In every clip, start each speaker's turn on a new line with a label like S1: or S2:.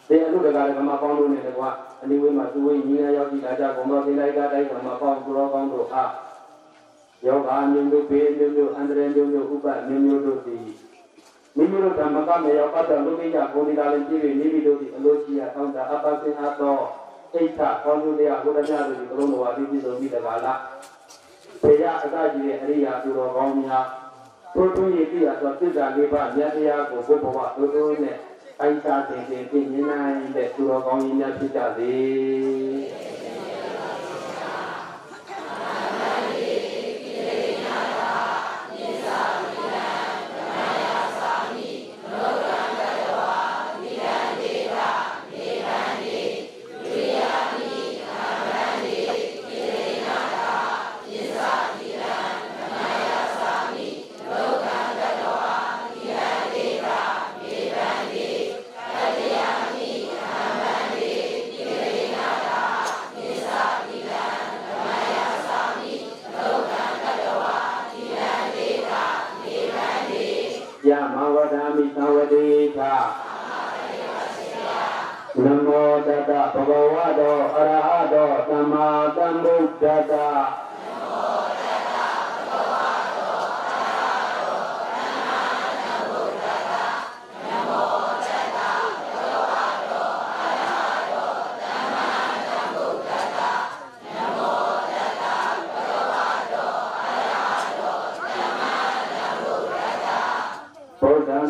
S1: တဲ့လူတကာကမှပေါင်းလို့နေတယ်ကွာအနည်းဝေးမှာသူဝေးညီရရောက်ကြည့်လာကြကုန်တော့ဒီလိုက်ကတိုင်းကမှပေါင်းသူတော်ကောင်းတို့အားယောဂမျိုးမျိုးပေမျိုးမျိုးအန္တရာယ်မျိုးမျိုးဥပမျိုးမျိုးတို့သည်မိမိတို့ဓမ္မကမြေရောက်ပတ်တော်လူကြီးကဘုံဒီလာလေးကြည့်ပြီးမိမိတို့သည်အလိုရှိရာတောင်းတာအပ္ပစင်အားတော်အိဋ္ဌကောင်းကျိုးတရားဘုရားများတို့ဒီကလုံးတော်ဝါပြီးပြည်စုံပြီးတကားလားဖေရအစကြီးရဲ့အရိယာသူတော်ကောင်းများတို့တို့ရဲ့ပြည့်ရသောသစ္စာလေးပါးမြတ်တရားကိုဘုဘဝတို့တို့နဲ့အိုက်စာတင်တင်ပြင်းနိုင်တဲ့သူတော်ကောင်းကြီးများဖြစ်ကြစေနမောတတဗုဒ္ဓဝါဒောအရဟတောသမ္မာသမ္ဗုဒ္ဓတ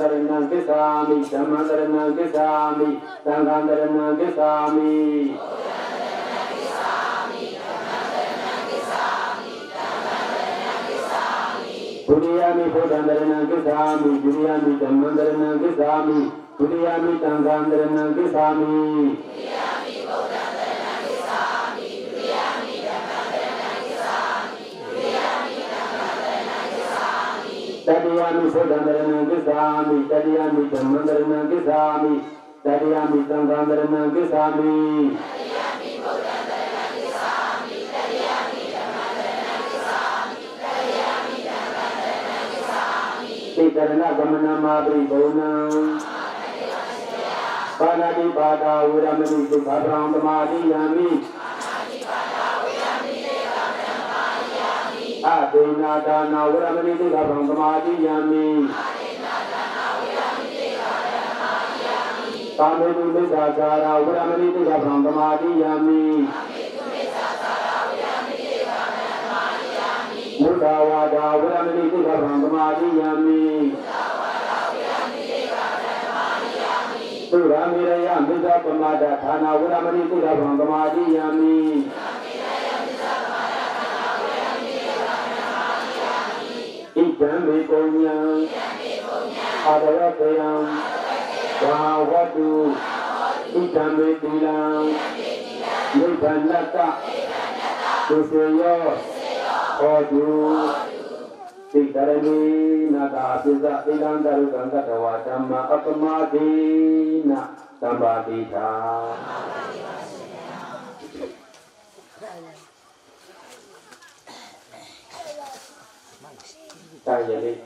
S1: သရဏံကိသာမိဓမ္မသရဏံကိသာမိသံဃံသရဏံကိသာမိဘုရားမိဘုဒ္ဓံသရဏံကိသာမိဘုရားမိဓမ္မံသရဏံကိသာမိဘုရားမိသံဃံသရဏံကိသာမိတတိယမိဘုဒ္ဓံသရဏံကိသာမိတတိယမိဓမ္မံသရဏံကိသာမိတတိယမိသံဃံသရဏံကိသာမိတိတရဏဂမနမာပရိဘုံနံပါဏာတိပါဒာဝေရမဏိသုခဗံသမာဓိယာမိအဒေနာဒါနာဝရမဏိတိကဗံသမာတိယမိသာမေတုမိစ္ဆာဇာရာဝရမဏိတိကဗံသမာတိယမိမုဒ္ဒဝါဒာဝရမဏိတိကဗံသမာတိယမိသုရမေရယမိစ္ဆာပမဒဌာနာဝရမဏိတိကဗံသမာတိယမိဣဒံမေပုံညာအာရယတေယံဝါဝတ္တုဣဒံမေတိလံနိဗ္ဗာန်တသုစေယောဟောတုသိတရဏိနာတာပိဇဣလံတရုကံကတဝါဓမ္မအပမတိနသဗ္ဗတိသာတာရလေး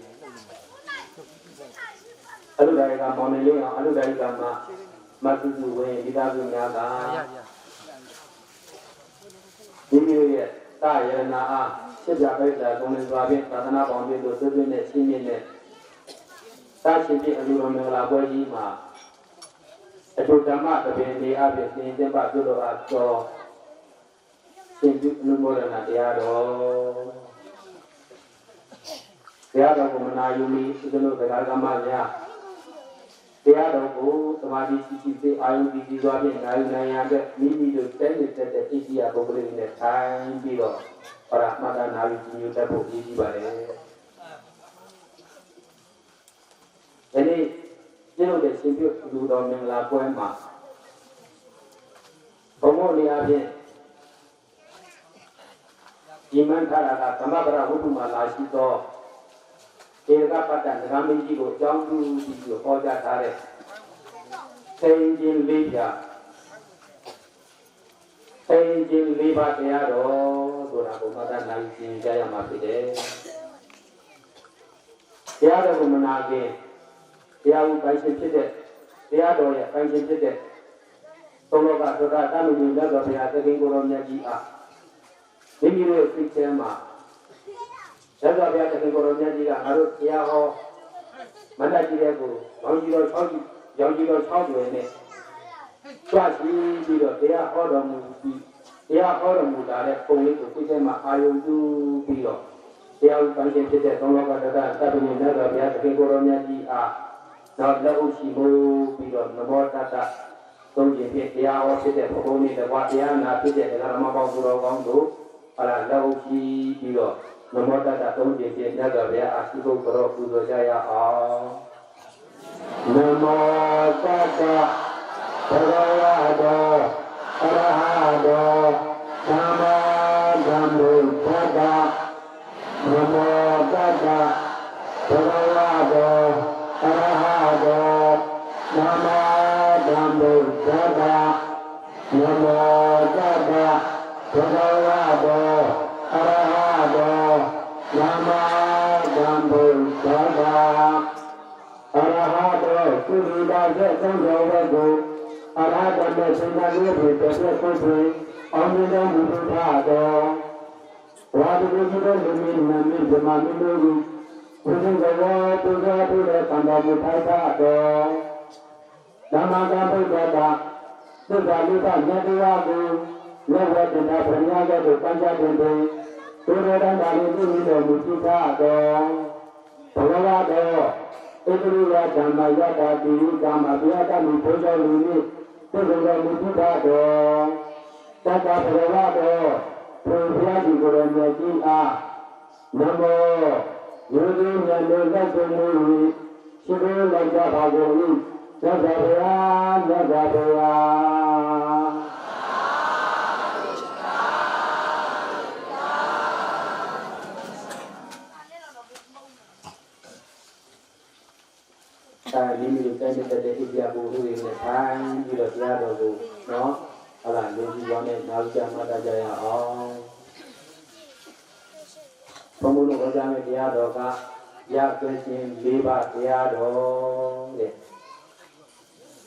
S1: အလုဒိုင်ကမောင်နေလေးအောင်အလုဒိုင်ကမတ်သူဝင်းဒီသားစုများကဒီမျိုးရဲ့တာရဏအားဖြစ်ကြပိတ်တာကုံလင်စွာဖြင့်သာသနာပေါင်းပြည့်တို့ဆွေးနွေးနဲ့ရှင်းပြနဲ့တာရှင်ပြည့်အလူတော်မင်္ဂလာပွဲကြီးမှာအထူးဓမ္မတပင်ဒီအပြင်သင်ကျင့်ပပြုလို့အားတော်ရှင်ပြုအနုမောဒနာတရားတော်တရားတော်ကိုမနာယူမီဥဒ္ဒလို့တရားကမ္မများတရားတော်ကိုသမာဓိရှိရှိစေအာယုံကြည်စွာဖြင့်နာယူနိုင်ရတဲ့မိမိတို့တဲ့နေတဲ့ဣတိယပုဂ္ဂလိနဲ့ထိုင်ပြီးတော့ပရမတ္တနာယူညွတ်တတ်ဖို့ရည်ကြီးပါတယ်။ဒီနေ့ကျင့်လို့တဲ့ရှင်ပြုလူတော်မင်္ဂလာပွဲမှာဘုံမို့နေအပြင်ဒီမန်ထာရကသမဗရဝုဒ္ဓမှာလာရှိသောဧကပတ္တဒဂမင်းကြီးကိုအကြောင်းပြုပြီးဟောကြားထားတဲ့သိဉ္ချင်းလေးပြသိဉ္ချင်းလေးပါးတရားတော်ဆိုတာကိုမသာနိုင်ကျင်ကြရမှာဖြစ်တယ်။တရားတော်ကိုမနာခင်တရားဥပိုင်ရှင်ဖြစ်တဲ့တရားတော်ရဲ့ပိုင်ရှင်ဖြစ်တဲ့ သုံးလောကဆိုတာတမန်ကြီးလက်တော်ဘုရားသခင်ကိုယ်တော်မြတ်ကြီးအားမိမိတို့စိတ်ထဲမှာလက်တော်ဘုရားသခင်ကိုယ်တော်မြတ်ကြီးကငါတို့တရားဟောမန္တကြီးတဲ့ကိုရောင်ကြီးတော်6ကျွယ်နဲ့ကြွရှိပြီးတော့တရားဟောတော်မူပြီးတရားဟောတော်မူတာတဲ့ပုံလေးကိုစိတ်ထဲမှာအာယုံပြုပြီးတော့တရားဥပဒေဖြစ်တဲ့သုံးလောကတတသဗ္ဗညမြတ်တော်ဘုရားသခင်ကိုယ်တော်မြတ်ကြီးအားနောက်လက်ဥရှိမှုပြီးတော့နမောတတသုံးခြင်းဖြင့်တရားဟောဖြစ်တဲ့ဘုရားနေ့တကွာတရားနာဖြစ်တဲ့ဓမ္မပေါင်းသူတော်ကောင်းတို့လက်ဥရှိပြီးတော့နမောတတသုံးခြင်းဖြင့်မြတ်တော်ဘုရားအာရှိခိုးကြောပူဇော်ကြရအောင်နမောတတဘဂဝါတောအရဟတောသမ္မာသမ္ဗုဒ္ဓတ္တနမောတတ္တဘဂဝါတောအရဟတောသမ္မာသမ္ဗုဒ္ဓတ္တနမောတတ္တဘဂဝါတောအရဟတောသမ္မာသမ္ဗုဒ္ဓတ္တအရဟတောကုသိုလ်တဲ့သုံးတော်ဝတ်ကိုအရဟတမေသင်္ဃလေးဖြင့်တစ်ဆက်ကိုယ်အောင်မြင်တော်မူပါတော်ဝါဒုတိယလူမင်းနာမည်ဓမ္မမင်းတို့ကိုဘုရင်ကတော်သူတော်သူတဲ့တန်တော်မူထိုက်တာတော်ဓမ္မကဗုဒ္ဓတာသစ္စာလေးပါးမြတ်တရားကိုလက်ဝတ်တရားပညာကတို့ပัญจတင်တွေသူတော်တန်တာလေးသိတော်မူပါတော်ဘဂဝါတော်ဧကရိယဓမ္မယတာတိကာမဘုရားတမူဘုရားလူနည်းသိတော်မူပါတော်တတ္တဘဂဝါတော်ဘုရားဒီကိုယ်တော်မြတ်ကြီးအားနမောယောဂီမြတ်တို့လက်ဆုံးမူ၏ရှိခိုးလိုက်ကြပါကုန်၏သစ္စာဘုရားသစ္စာဘုရားဒီလိုတိုင်းတဲ့အိပြဘုရားတွေနဲ့ထိုင်ပြီးတော့တရားတော်ကိုနော်ဟလာလူကြီးပေါင်းနဲ့နာလူကြမှာတကြရအောင်ဘုံဘုံတော်ကြားမဲ့တရားတော်ကရသွင်းခြင်း၄ပါးတရားတော်တဲ့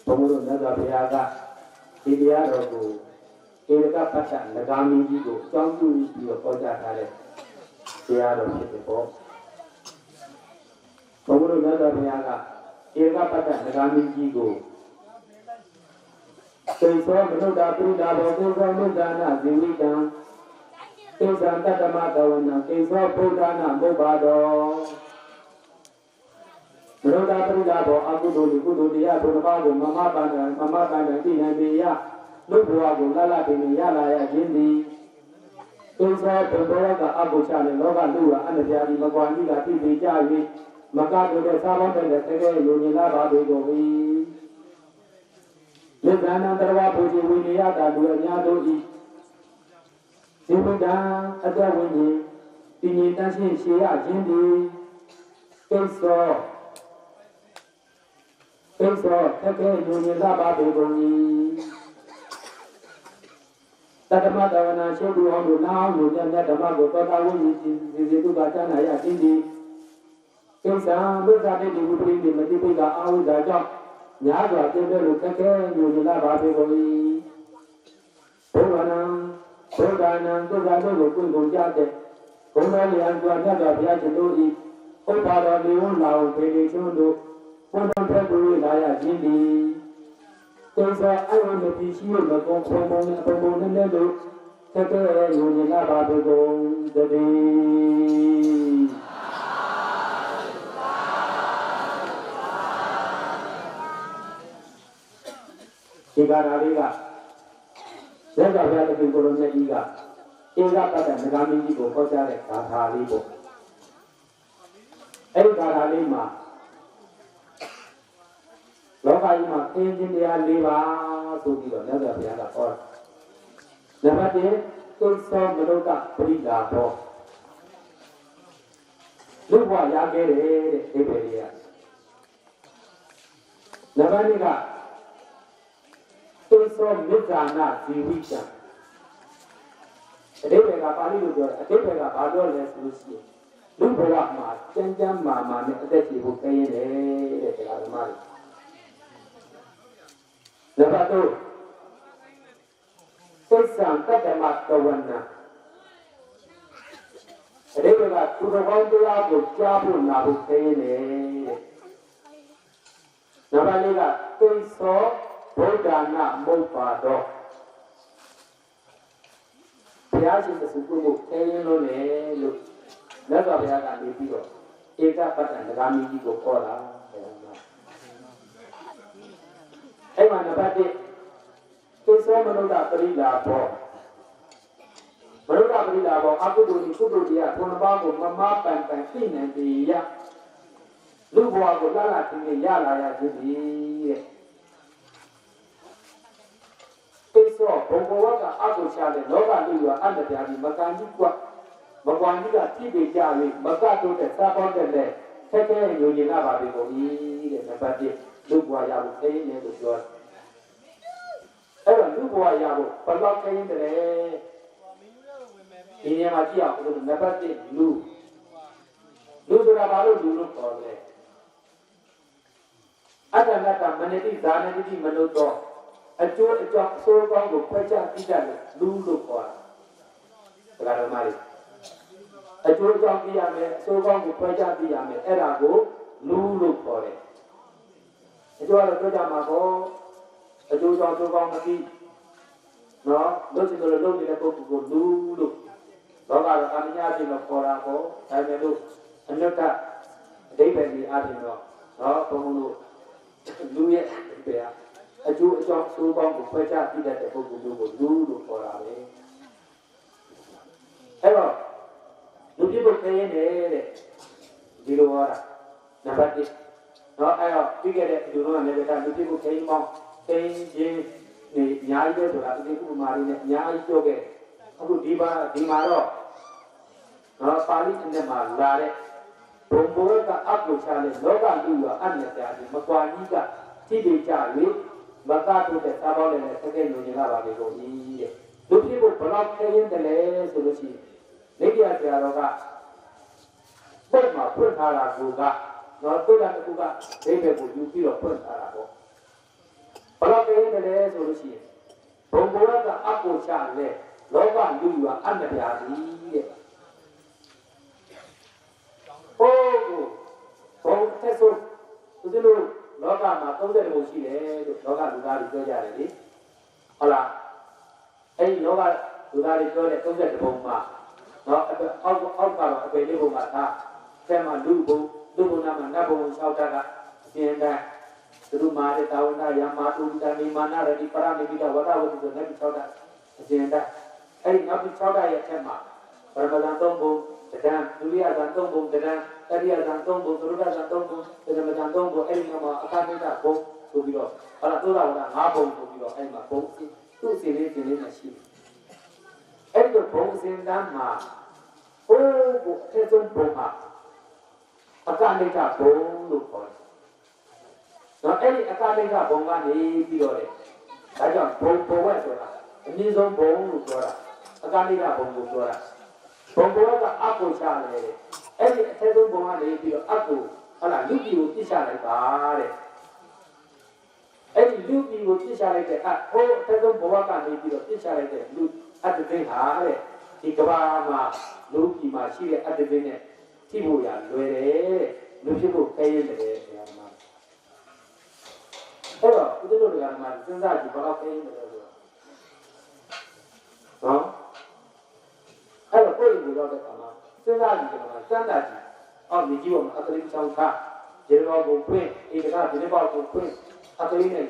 S1: ဘုံဘုံတော်မြတ်စွာဘုရားကဒီတရားတော်ကိုဧကပတ္တနဂါမင်းကြီးကိုအကြောင်းပြုပြီးတော့ဟောကြားထားတဲ့တရားတော်ဖြစ်တဲ့ပေါ့ဘုံဘုံတော်မြတ်စွာဘုရားကဧကပတ္တနဂါမင်းကြီးကိုသေသောမနုဿာပုရိသဘောသေသောမုဒ္ဒနာဇိဝိတံသေသံတတ္တမတဝနံသေသောဘုဒ္ဓနာမုပ္ပါတောမနုဿာပုရိသဘောအကုသိုလ်ကုသိုလ်တရားဘုရားပါကိုမမပန္နသိဉာဏ်ပေယလူဘဝကိုလလပင်ရလာရခြင်းသည်သေသောဘုရားကအကုချလည်းလောကလူဟာအနပြာဒီမကွာကြီးကပြည့်ပြည့်ကြ၍မကတို့တဲ့သာဘောတဲ့တကယ်လူညီလာပါပေကုန်၏ယက္ခဏံတရဝဘုရားဝိနည်းတာလူအများတို့ဤဇိဝဒံအတ္တဝိညာဉ်တည်ငြိမ်တတ်ခြင်းရှေရခြင်းသည်ကိစ္စတကယ်လူညီလာပါပေကုန်၏တတ္တမတဝနာရှုပ်သူအောင်တို့နာအောင်တို့မြတ်ဓမ္မကိုသောတာဝိညာဉ်ဇေတုကကျမ်းနာရခြင်းသည်ကိစ္စဘုရားတဲ့ဒီဝိပရိသေမတိပိကအာဝိဇ္ဇာကြောင့်ညာစွာကျင့်တဲ့လူခက်ခဲမျိုးလာပါပေကုန်၏ဘုရားနာသုဒ္ဓနာကိုယ်ကုန်ကြတဲ့ဘုရားလျံစွာမြတ်စွာဘုရားရှင်တို့၏ဥပ္ပါတော်လေးဝလာဝပေတိချုံတို့ဘုရားဖက်ကိုလာရခြင်းသည်ကိစ္စအယုံမပြရှိမကုန်ခုံပုံနဲ့ပုံပုံနဲ့တို့ခက်ခဲမျိုးလာပါပေကုန်တည်းဒီကာရလေးကသက်သာဘုရားတခင်ကိုယ်တော်မြတ်ကြီးကဧကပတ္တနဂါမင်းကြီးကိုဟောကြားတဲ့ဂါထာလေးပေါ့အဲ့ဒီဂါထာလေးမှာလောကကြီးမှာသင်ခြင်းတရား၄ပါးဆိုပြီးတော့သက်သာဘုရားကဟောနံပါတ်1သုသောမနုဿပရိဒါဘောလူဘဝရခဲ့တယ်တဲ့ဒီပဲလေးကနံပါတ်2ကသုသောမေတ္တာနာဇီဝိတံအတိပ္ပယ်ကပါဠိလိုပြောတယ်အတိပ္ပယ်ကဘာပြောလဲဆိုလို့ရှိရင်လူဘဝမှာကျမ်းကျမ်းမာမာနဲ့အသက်ရှင်ဖို့ခရင်တယ်တဲ့တရားဓမ္မတွေနံပါတ်3 ံတတ္တမတဝနာအရိကသူတော်ကောင်းတရားကိုကြားဖို့နာဖို့ခင်းနေနံပါတ်၄ကသိသောဗုဒ္ဓနာမုတ်ပါတော့ဘုရားရှင်ကစုကိုခင်းလို့လေလို့လက်တော်ဘုရားကနေပြီးတော့ဧကပတ္တနဂါမီကြီးကိုခေါ်တာအဲ့မှာနံပါတ်1သိသောမနုဿပရိလာဘောမနုဿပရိလာဘောအကုသိုလ်ဒီကုသိုလ်တရားဘုံတစ်ပါးကိုမမပန်ပန်သိနိုင်ပြီရလူဘဝကိုလာလာသိနေရလာရခြင်းဒီတဲ့သိသောဘုံဘဝကအကုသိုလ်ချတဲ့လောကလူရောအတ္တပြာဒီမကံကြီးကွမကွာကြီးကဖြစ်ပေကြ၍မကတ်တို့တဲ့စားပေါင်းတဲ့လက်ခက်ခဲညိုညင်လာပါပြီကိုကြီးတဲ့နံပါတ်1လူဘဝရဖို့ခင်းနေလို့ပြောတယ်အဲ့တော့လူဘဝရဖို့ဘယ်လောက်ခင်းတယ်ဒီနေရာမှာကြည့်အောင်ဒီနံပါတ်1လူဆိုတာဘာလို့လူလို့ခေါ်လဲအတ္တနတ္တမနတိဇာနတိမနုသောအကျိုးအကြောင်းအဆိုးကောင်းကိုခွဲခြားသိတတ်တယ်လူလို့ခေါ်တာဒါကတော့မှလေအကျိုးအကြောင်းသိရမယ်အဆိုးကောင်းကိုခွဲခြားသိရမယ်အဲ့ဒါကိုလူလို့ခေါ်တယ်အကျိုးကတော့ပြောကြမှာပေါ့အကျိုးကြောင့်အဆိုးကောင်းမသိနော်လို့စီလို့လုပ်နေတဲ့ပုဂ္ဂိုလ်ကိုလူလို့လောကတော့အမြညာပြင်တော့ခေါ်တာပေါ့ဒါပေမဲ့လို့အနုတ္တအဓိပ္ပာယ်ကြီးအပြင်တော့နော်ဘုံဘုံတို့လူရဲ့အဓိပ္ပာယ်အကျိုးအကြောင်းဆိုးကောင်းကိုဖွဲ့ခြားသိတတ်တဲ့ပုဂ္ဂိုလ်ကိုလူလို့ခေါ်တာပဲအဲ့တော့လူပြဖို့ခရင်တဲ့ဒီလိုဟောတာနံပါတ်1နော်အဲ့တော့ပြီးခဲ့တဲ့လူတော်ကလည်းပဲလူပြဖို့ခရင်မောင်းခရင်ချင်းနေအများကြီးပဲဆိုတာဒီဥပမာလေးနဲ့အများကြီးပြောခဲ့အခုဒီမှာတော့နော်ပါဠိနဲ့မှာလာတဲ့ဘုံဘောကအပုချာလေလောကလူကအနတ္တဒီမကွာကြီးကသိပေကြ၍မကတ်တို့တဲ့သာပေါင်းလည်းတကယ်ညင်လာပါလေကိုကြီးတဲ့လူပြဖို့ဘလောက်ခရင်တယ်လဲဆိုလို့ရှိရင်လက်ပြဆရာတော်ကပုံမှာဖွင့်ထားတာကတော့တုတ်တာတစ်ခုကဒိဋ္ဌိကိုယူပြီးတော့ဖွင့်ထားတာပေါ့ဘလောက်ခရင်တယ်လဲဆိုလို့ရှိရင်ဘုံဘောကအပုချာလေလောကလူကအနတ္တဒီတဲ့ဘုံသက်ဆုံးသူတို့လောကမှာ30ဘုံရှိတယ်လို့လောကလူသားတွေပြောကြတယ်လေဟုတ်လားအဲ့ဒီလောကလူသားတွေပြောတဲ့30ဘုံမှာနော်အောက်ကတော့အပေလေးဘုံမှာသားဆဲမှာလူဘုံနာမှာနတ်ဘုံ6တက်ကအရှင်တန်းသူတို့မာတဲ့တာဝနာယမာတုတဏိမာနရတိပရမိတဝဒဝတိဆိုတဲ့6တက်အရှင်တန်းအဲ့ဒီနောက်ပြီး6တက်ရဲ့အထက်မှာပရမဇန်3ဘုံတဏ္ဍဒုတိယဇန်3ဘုံတဏ္ဍတတိယဇန်3ဘုံသုရဒဇန်3ဘုံပထမဇန်3ဘုံအဲ့ဒီမှာအခါမိတဘုံဆိုပြီးတော့ဟာသုရဝဒ5ဘုံဆိုပြီးတော့အဲ့မှာဘုံသူ့စီလေးမရှိဘူးအဲ့ဒီဘုံစင်တန်းမှာဘုံကိုအထက်ဆုံးဘုံမှာအခါမိတဘုံလို့ခေါ်တယ်နော်အဲ့ဒီအခါမိတဘုံကနေပြီးတော့လေဒါကြောင့်ဘုံဝက်ဆိုတာအနည်းဆုံးဘုံလို့ပြောတာအခါမိတဘုံကိုပြောတာဘုံဘောကအကုချတယ်အဲ့ဒီအထက်ဆုံးဘုံကနေပြီးတော့အကုဟုတ်လားလူပြည်ကိုပြစ်ချလိုက်ပါတဲ့အဲ့ဒီလူပြည်ကိုပြစ်ချလိုက်တဲ့အဟိုအထက်ဆုံးဘဝကနေပြီးတော့ပြစ်ချလိုက်တဲ့လူအတ္တသိဟာတဲ့ဒီကဘာမှာလူပြည်မှာရှိတဲ့အတ္တသိနဲ့ထိဖို့ရလွယ်တယ်လူဖြစ်ဖို့ခဲရင်တယ်ဆရာမအဲ့တော့ဦးဇင်းတို့ကမှစဉ်းစားကြည့်ဘာလို့ခဲရင်တယ်ဆိုတော့နော်အဲ့တော့ကိုယ့်ကိုရောက်တဲ့အခါမှာစဉ်းစားကြည့်တယ်မှာစမ်းတာကြည့်အော်မြကြီးပေါ်မှာအကလေးချောင်းထားဒီလိုကိုဖွင့်ဒီကဒီလိုကိုဖွင့်အကလေးနဲ့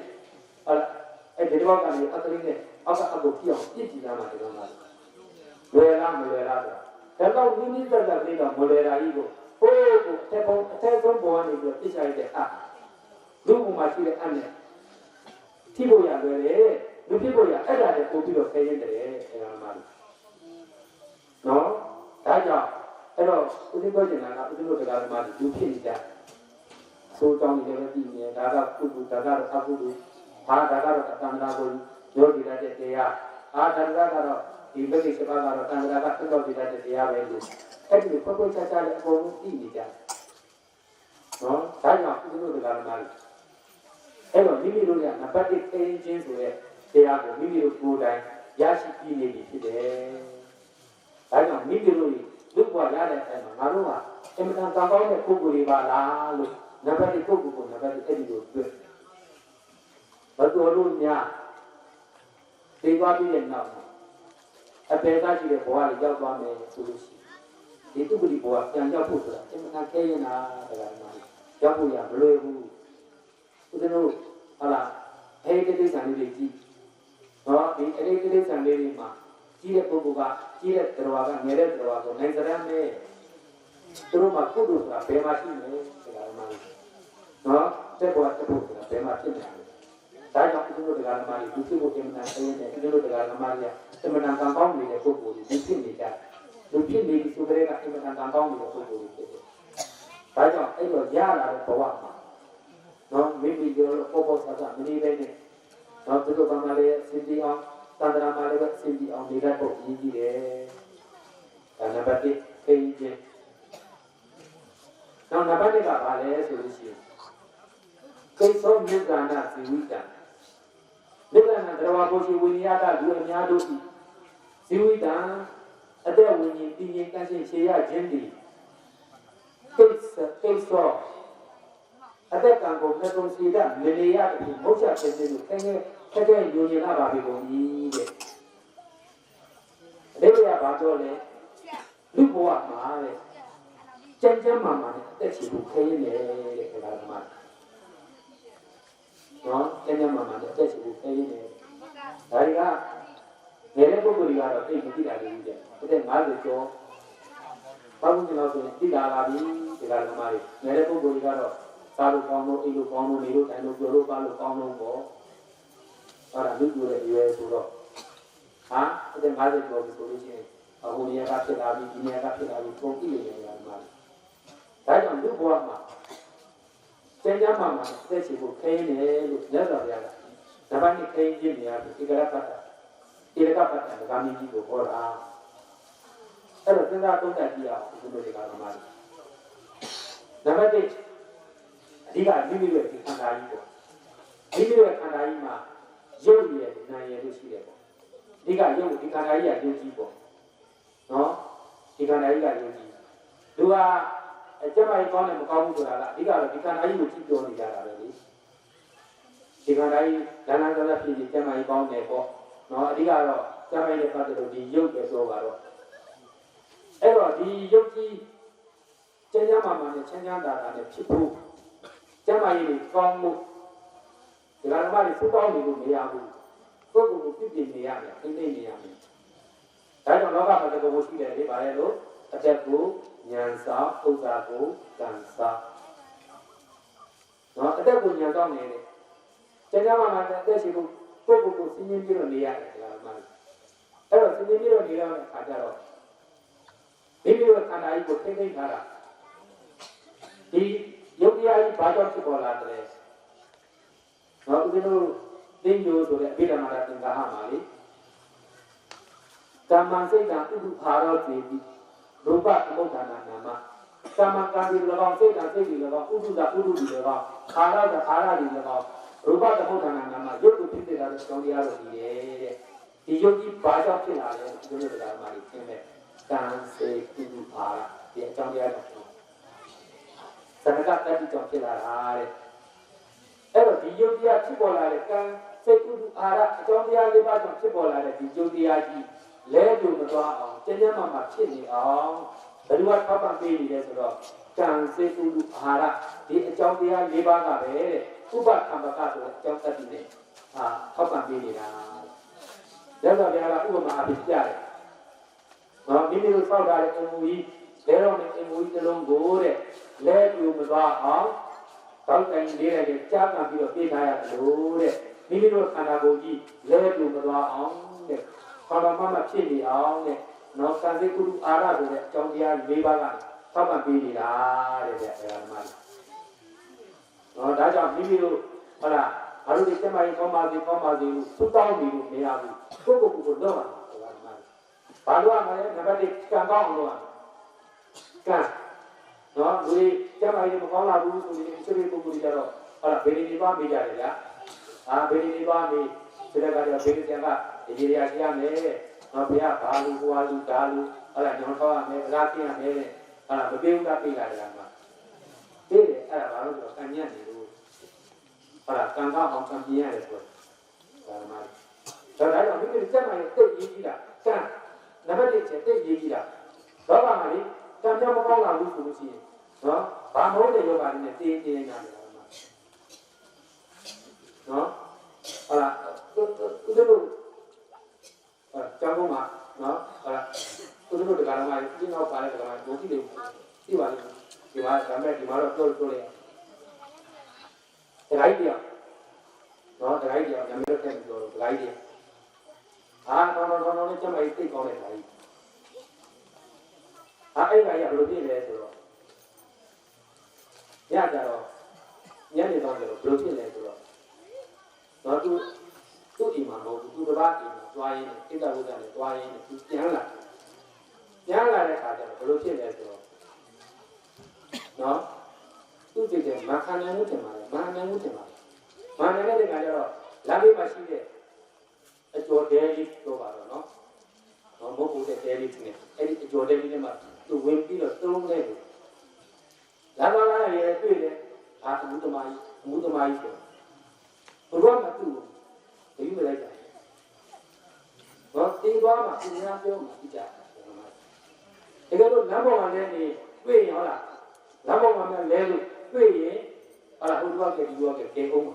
S1: အဲ့ဒီလိုကနေအကလေးနဲ့အောက်ကအကိုပြအောင်ပြစ်ကြည့်ရမှာဒီလိုမှာလွယ်လားမလွယ်လားဆိုတော့နိမိတ်သက်သက်လေးတော့မလွယ်တာကြီးကိုဟိုးကိုအထက်ဆုံးပေါ်ကနေပြီးပြစ်ချလိုက်တဲ့လူ့ဘုံမှာရှိတဲ့အနဲ့ထိဖို့ရလွယ်တယ်လူဖြစ်ဖို့ရအဲ့ဒါနဲ့ပို့ပြီးတော့ခဲရင်တယ်အဲ့ဒါမှနော်ဒါကြောင့်အဲ့တော့ဦးဇင်းပြောချင်တာကဦးဇင်းတို့တရားဓမ္မတွေလူဖြစ်နေကြဆိုးကြောင်းတွေလည်းသိနေဒါကကုသိုလ်ဒါကတော့အကုသိုလ်ဒါကတော့အတ္တန္တရာကိုရောဒီရတဲ့တရားဒါကတော့ဒီဘက်ကိစ္စကတော့တန်ត្រာကပြုလုပ်ပြတဲ့တရားပဲလို့အဲ့ဒီဖွယ်ဖွယ်ချာချာလေးအကုန်လုံးသိနေကြနော်ဒါကြောင့်ဦးဇင်းတို့တရားဓမ္မတွေအဲ့တော့မိမိတို့ကနံပါတ်1အင်းချင်းဆိုတဲ့တရားကိုမိမိတို့ကိုယ်တိုင် ရရှိပြီးနေပြီဖြစ်တယ်။ဒါကြောင့်မိမိတို့လူ့ဘဝရတဲ့အချိန်မှာငါတို့ကအင်မတန်ကောင်းတဲ့ပုဂ္ဂိုလ်တွေပါလားလို့နံပါတ်1ပုဂ္ဂိုလ်ကိုနံပါတ်1အဲ့ဒီလိုတွေ့ဘယ်လိုလို့များသိသွားပြီးတဲ့နောက်အပေကရှိတဲ့ဘဝလေးရောက်သွားမယ်ဆိုလို့ရှိရင်ဒီတုပ္ပတိဘဝပြန်ရောက်ဖို့ဆိုတာအင်မတန်ခဲရင်တာတရားမှရောက်ဖို့ရမလွယ်ဘူးဦးဇင်းတို့ဟာလားအဲ့ဒီတိစ္ဆာလေးတွေကြီးနော်ဒီအဲ့ဒီတိစ္ဆာလေးတွေမှာကြီးတဲ့ပုဂ္ဂိုလ်ကကြီးတဲ့တရားကငယ်တဲ့တရားကိုနိုင်စရမ်းနဲ့သူတို့မှာကုသိုလ်ဆိုတာဘယ်မှာရှိလဲတရားမှနော်တဲ့ဘဝတစ်ခုဆိုတာဘယ်မှာဖြစ်နေလဲဒါကြောင့်ဦးဇင်းတို့တရားမှတွေသူဖြစ်ဖို့အင်မတန်ခဲရင်တယ်ဦးဇင်းတို့တရားမှတွေအင်မတန်ကောင်းနေတဲ့ပုဂ္ဂိုလ်တွေဖြစ်နေကြလူဖြစ်နေပြီဆိုကြတဲ့ကအင်မတန်ကောင်းနေတဲ့ပုဂ္ဂိုလ်တွေဖြစ်တယ်ဒါကြောင့်အဲ့တော့ရလာတဲ့ဘဝမှာနော်မိမိတို့ပေါ်ပေါ်ဆဆမနေပဲနဲ့နော်သူတို့ကမှလည်းစင်တီအောင်သန္တရာမှာလည်းစင်တီအောင်နေတတ်ဖို့ရည်ကြီးတယ်ဒါနံပါတ်1ခေရင်ချင်းနောက်နံပါတ်2ကဘာလဲဆိုလို့ရှိရင်ကိသောမြစ္ဆာနာဇီဝိတံမြစ္ဆာနာတရားပုရှိဝိနည်းတလူအများတို့ဇီဝိတံအသက်ဝိညာဉ်တည်ငြိမ်တန့်ရှင်းခြေရခြင်းသည်ကိသောအတက်ကံကိုမြတ်ဆုံးစီတာမနေရတဲ့မုတ်ချဖြစ်တဲ့လူခဲခဲညဉ့်ညင်လာပါပြီကုန်ကြီးတဲ့အတိတ်ကဘာပြောလဲလူဘဝမှာတဲ့ကျမ်းကျမ်းမာမာနဲ့အသက်ရှင်ဖို့ခဲရင်းတယ်တဲ့ဒါကမှနော်ကျမ်းကျမ်းမာမာနဲ့အသက်ရှင်ဖို့ခဲရင်းတယ်ဒါတွေကငယ်တဲ့ပုဂ္ဂိုလ်တွေကတော့သိမသိတာလေးကြီးတဲ့50ကျော်ဘာလို့ကျွန်တော်ဆိုရင်သိတာလာပြီဒါကမှငယ်တဲ့ပုဂ္ဂိုလ်တွေကတော့သားလို့ကောင်းလို့အိလို့ကောင်းလို့နေလို့တိုင်လို့ပြောလို့ပါလို့ကောင်းလို့ပေါ့အဲ့ဒါလူ့ရဲ့အရွယ်ဆိုတော့ဟာအဲ့ဒါ50ကျော်ဆိုလို့ရှိရင်အခုနေရာကဖြစ်လာပြီဒီနေရာကဖြစ်လာပြီပုံကြည့်နေတယ်မှာဒါကြောင့်လူ့ဘဝမှာကျမ်းကျမ်းမှာသက်ရှိဖို့ခဲနေလို့လက်တော်ရတာနံပါတ်1ခဲခြင်းနေရာဒီကရပတ်တာဒီကပတ်တာဗာမီကြီးကိုဟောတာအဲ့တော့စဉ်းစားသုံးသပ်ကြည့်အောင်ဒီလိုတွေကမှနံပါတ်1အဓိကမိမိရဲ့ခန္ဓာကြီးပေါ့မိမိရဲ့ခန္ဓာကြီးမှာရုပ်ရည်နာရည်လို့ရှိတယ်ပေါ့အဓိကရုပ်ဒီခန္ဓာကြီးကရုပ်ကြီးပေါ့နော်ဒီခန္ဓာကြီးကရုပ်ကြီးသူကအကျမကြီးကောင်းတယ်မကောင်းဘူးဆိုတာကအဓိကတော့ဒီခန္ဓာကြီးကိုကြည့်ပြောနေကြတာပဲလေဒီခန္ဓာကြီးလမ်းလမ်းဆက်ဆက်ဖြစ်ပြီးကျမကြီးကောင်းတယ်ပေါ့နော်အဓိကတော့ကျမကြီးနဲ့ပတ်သက်လို့ဒီရုပ်ပဲဆိုတော့အဲ့တော့ဒီရုပ်ကြီးကျမ်းစာမှာနဲ့ချမ်းသာတာနဲ့ဖြစ်ဖို့ကျမ်းမာရေးကိုကောင်းမှုဒီကနေ့မှလည်းသုတောင်းနေလို့မရဘူးပုဂ္ဂိုလ်ကိုပြည့်ပြည့်နေရတယ်သိသိနေရမယ်ဒါကြောင့်လောကမှာတကယ်ကိုရှိတယ်လေဗါလဲလို့အတက်ကိုဉာဏ်စာဥစ္စာကိုကံစာနော်အတက်ကိုဉာဏ်တော့နေတယ်ကျမ်းစာမှာလည်းအသက်ရှိဖို့ပုဂ္ဂိုလ်ကိုစဉ်းကျင်ပြီးတော့နေရတယ်ဒီကနေ့မှအဲ့တော့စဉ်းကျင်ပြီးတော့နေရတဲ့အခါကျတော့မိမိတို့ခန္ဓာကြီးကိုထိမ့်သိမ့်ထားတာဒီယုတ်တရားကြီးဘာကြောင့်ဖြစ်ပေါ်လာတယ်။နော်ဦးဇင်းတို့သိညိုဆိုတဲ့အဘိဓမ္မာသင်္ကာဟမှာလေကမ္မစိတ်ကဥဒ္ဓဘာရောတိရူပသမုဋ္ဌာနာနာမကမ္မကံဒီ၎င်းစိတ်ကစိတ်ဒီ၎င်းဥဒ္ဓဥဒ္ဓဒီ၎င်းခါရကခါရဒီ၎င်းရူပသမုဋ္ဌာနာနာမယုတ်ကိုဖြစ်တဲ့ကြောင့်တရားလို့ဒီတဲ့ဒီယုတ်ကြီးဘာကြောင့်ဖြစ်လာလဲဦးဇင်းတို့တရားမှာလေသင်တဲ့ကံစိတ်ဥဒ္ဓဘာရဒီအကြောင်းတရားတော့သံဃာတတိကြောင့်ဖြစ်လာတာတဲ့အဲ့တော့ဒီယုတ်တရားဖြစ်ပေါ်လာတဲ့ကံစိတ်ကုသအာရအကြောင်းတရားလေးပါးကြောင့်ဖြစ်ပေါ်လာတဲ့ဒီယုတ်တရားကြီးလဲလို့မသွားအောင်ကျဉ်းကျဉ်းမှမှဖြစ်နေအောင်ဘယ်လိုထောက်ပံ့ပေးနေလဲဆိုတော့ကံစိတ်ကုသအာရဒီအကြောင်းတရားလေးပါးကပဲတဲ့ဥပသံပကဆိုတဲ့အကြောင်းတတိနဲ့ထောက်ပံ့ပေးနေတာတဲ့ဒါဆိုဗျာကဥပမာအဖြစ်ပြတယ်နော်မိမိတို့စောက်ထားတဲ့အမှုကြီးလဲတော့နေအမှုကြီးတစ်လုံးကိုတဲ့လဲလို့မသွားအောင်တောက်တိုင်လေးတဲ့ကြားကန်ပြီးတော့ပြေးထားရတယ်လို့တဲ့မိမိတို့ခန္ဓာကိုယ်ကြီးလဲလို့မသွားအောင်တဲ့ခန္ဓာမှဖြစ်နေအောင်တဲ့နော်ကံစိတ်ကုသအာရဆိုတဲ့အကြောင်းတရား၄ပါးကထောက်ပံ့ပေးနေတာတဲ့ဗျာဓမ္မကြီးနော်ဒါကြောင့်မိမိတို့ဟုတ်လားဘာလို့ဒီစမိုင်းကောင်းပါစေလို့သုတောင်းပြီးလို့မရဘူးကိုကိုလောက်ပါဓမ္မကြီးဘာလို့ရမလဲနံပါတ်1ကံကောင်းအောင်လုပ်ရကံနော်လူကျမကြီးမကောင်းလာဘူးဆိုရင်စိတ်ပုဂ္ဂိုလ်တွေကြတော့ဟုတ်လားဘယ်နေပါမေးကြတယ်ဗျာဘယ်နေပါမေးဒီကကတော့ဘယ်နေက ဒီရရမယ်နော်ဘုရားဘာလူဟွာလူဒါလူဟုတ်လားညောင်းထောက်ရမယ်အလားပြရမယ်တဲ့ဟုတ်လားမပြေဘူးကပြေးလာတယ်မှာပြေးတယ်အဲ့ဒါဘာလို့ဆိုတော့ကံညံ့နေလို့ဟုတ်လားကံကောင်းအောင်ကံပြင်းရတယ်ဆိုတော့ဒါမှတော့ဒါကြောင့်ဒီစက်မှန်တိတ်ရေးကြီးတာကံနံပါတ်1ချက်တိတ်ရေးကြီးတာတော့ပါမှာလေကံပြောင်းမကောင်းလာဘူးဆိုလို့ရှိရင်နော်ဘာမဟုတ်တဲ့ယောဂါတွေနဲ့တင်းတင်းနေတယ်နော်ဟုတ်လားသူတို့ကျောင်းကမှာနော်ဟုတ်လားသူတို့ကလည်းဒီနောက်ပါလဲကလည်းဒုတိယဒီပါလေဒီမှာဒါမဲ့ဒီမှာတော့ပြောလေတခိုင်းပြနော်တခိုင်းပြညမေတော့တက်ပြီးတော့တခိုင်းပြတော့နဲ့ကျမကြီးသိကောင်းတဲ့တခိုင်းအဲ့ကကြီးဘယ်လိုဖြစ်လဲဆိုတော့ညကြတော့ညနေတော့ဘယ်လိုဖြစ်လဲဆိုတော့တော့သူ့အိမ်မှာမဟုတ်ဘူးသူတစ်ပါးအိမ်မှာတွားရင်းနဲ့တိတ္တဝိဒ္ဒနဲ့တွားရင်းနဲ့သူပြန်လာတဲ့အခါကျတော့ဘယ်လိုဖြစ်လဲဆိုတော့နော်သူ့ကြည့်တယ်မခံနိုင်မှုတင်ပါလေမခံနိုင်မှုတင်ပါလေမခံနိုင်တဲ့ခါကျတော့လမ်းဘေးမှာရှိတဲ့အကျော်တဲလေးတော့ပါတော့နော်မဟုတ်ဘူးတဲ့တဲလေးနဲ့အဲ့ဒီအကျော်တဲလေးနဲ့မှသူဝင်ပြီးတော့သုံးနေတယ်လာပါလာရဲတွေ့တယ်အမှုသမားကြီးဆိုဘုရားမတူဘူးဘယ်လိုလဲကြတော့ဒီသွားမှာသူများပြောမှကြည့်ကြတယ်တကယ်လို့လမ်းပေါ်မှာလည်းနေတွေ့ရင်ဟုတ်လားလမ်းပေါ်မှာလည်းလဲလို့တွေ့ရင်ဟုတ်လားဟိုဘက်ကဒီဘက်ကကေအောင်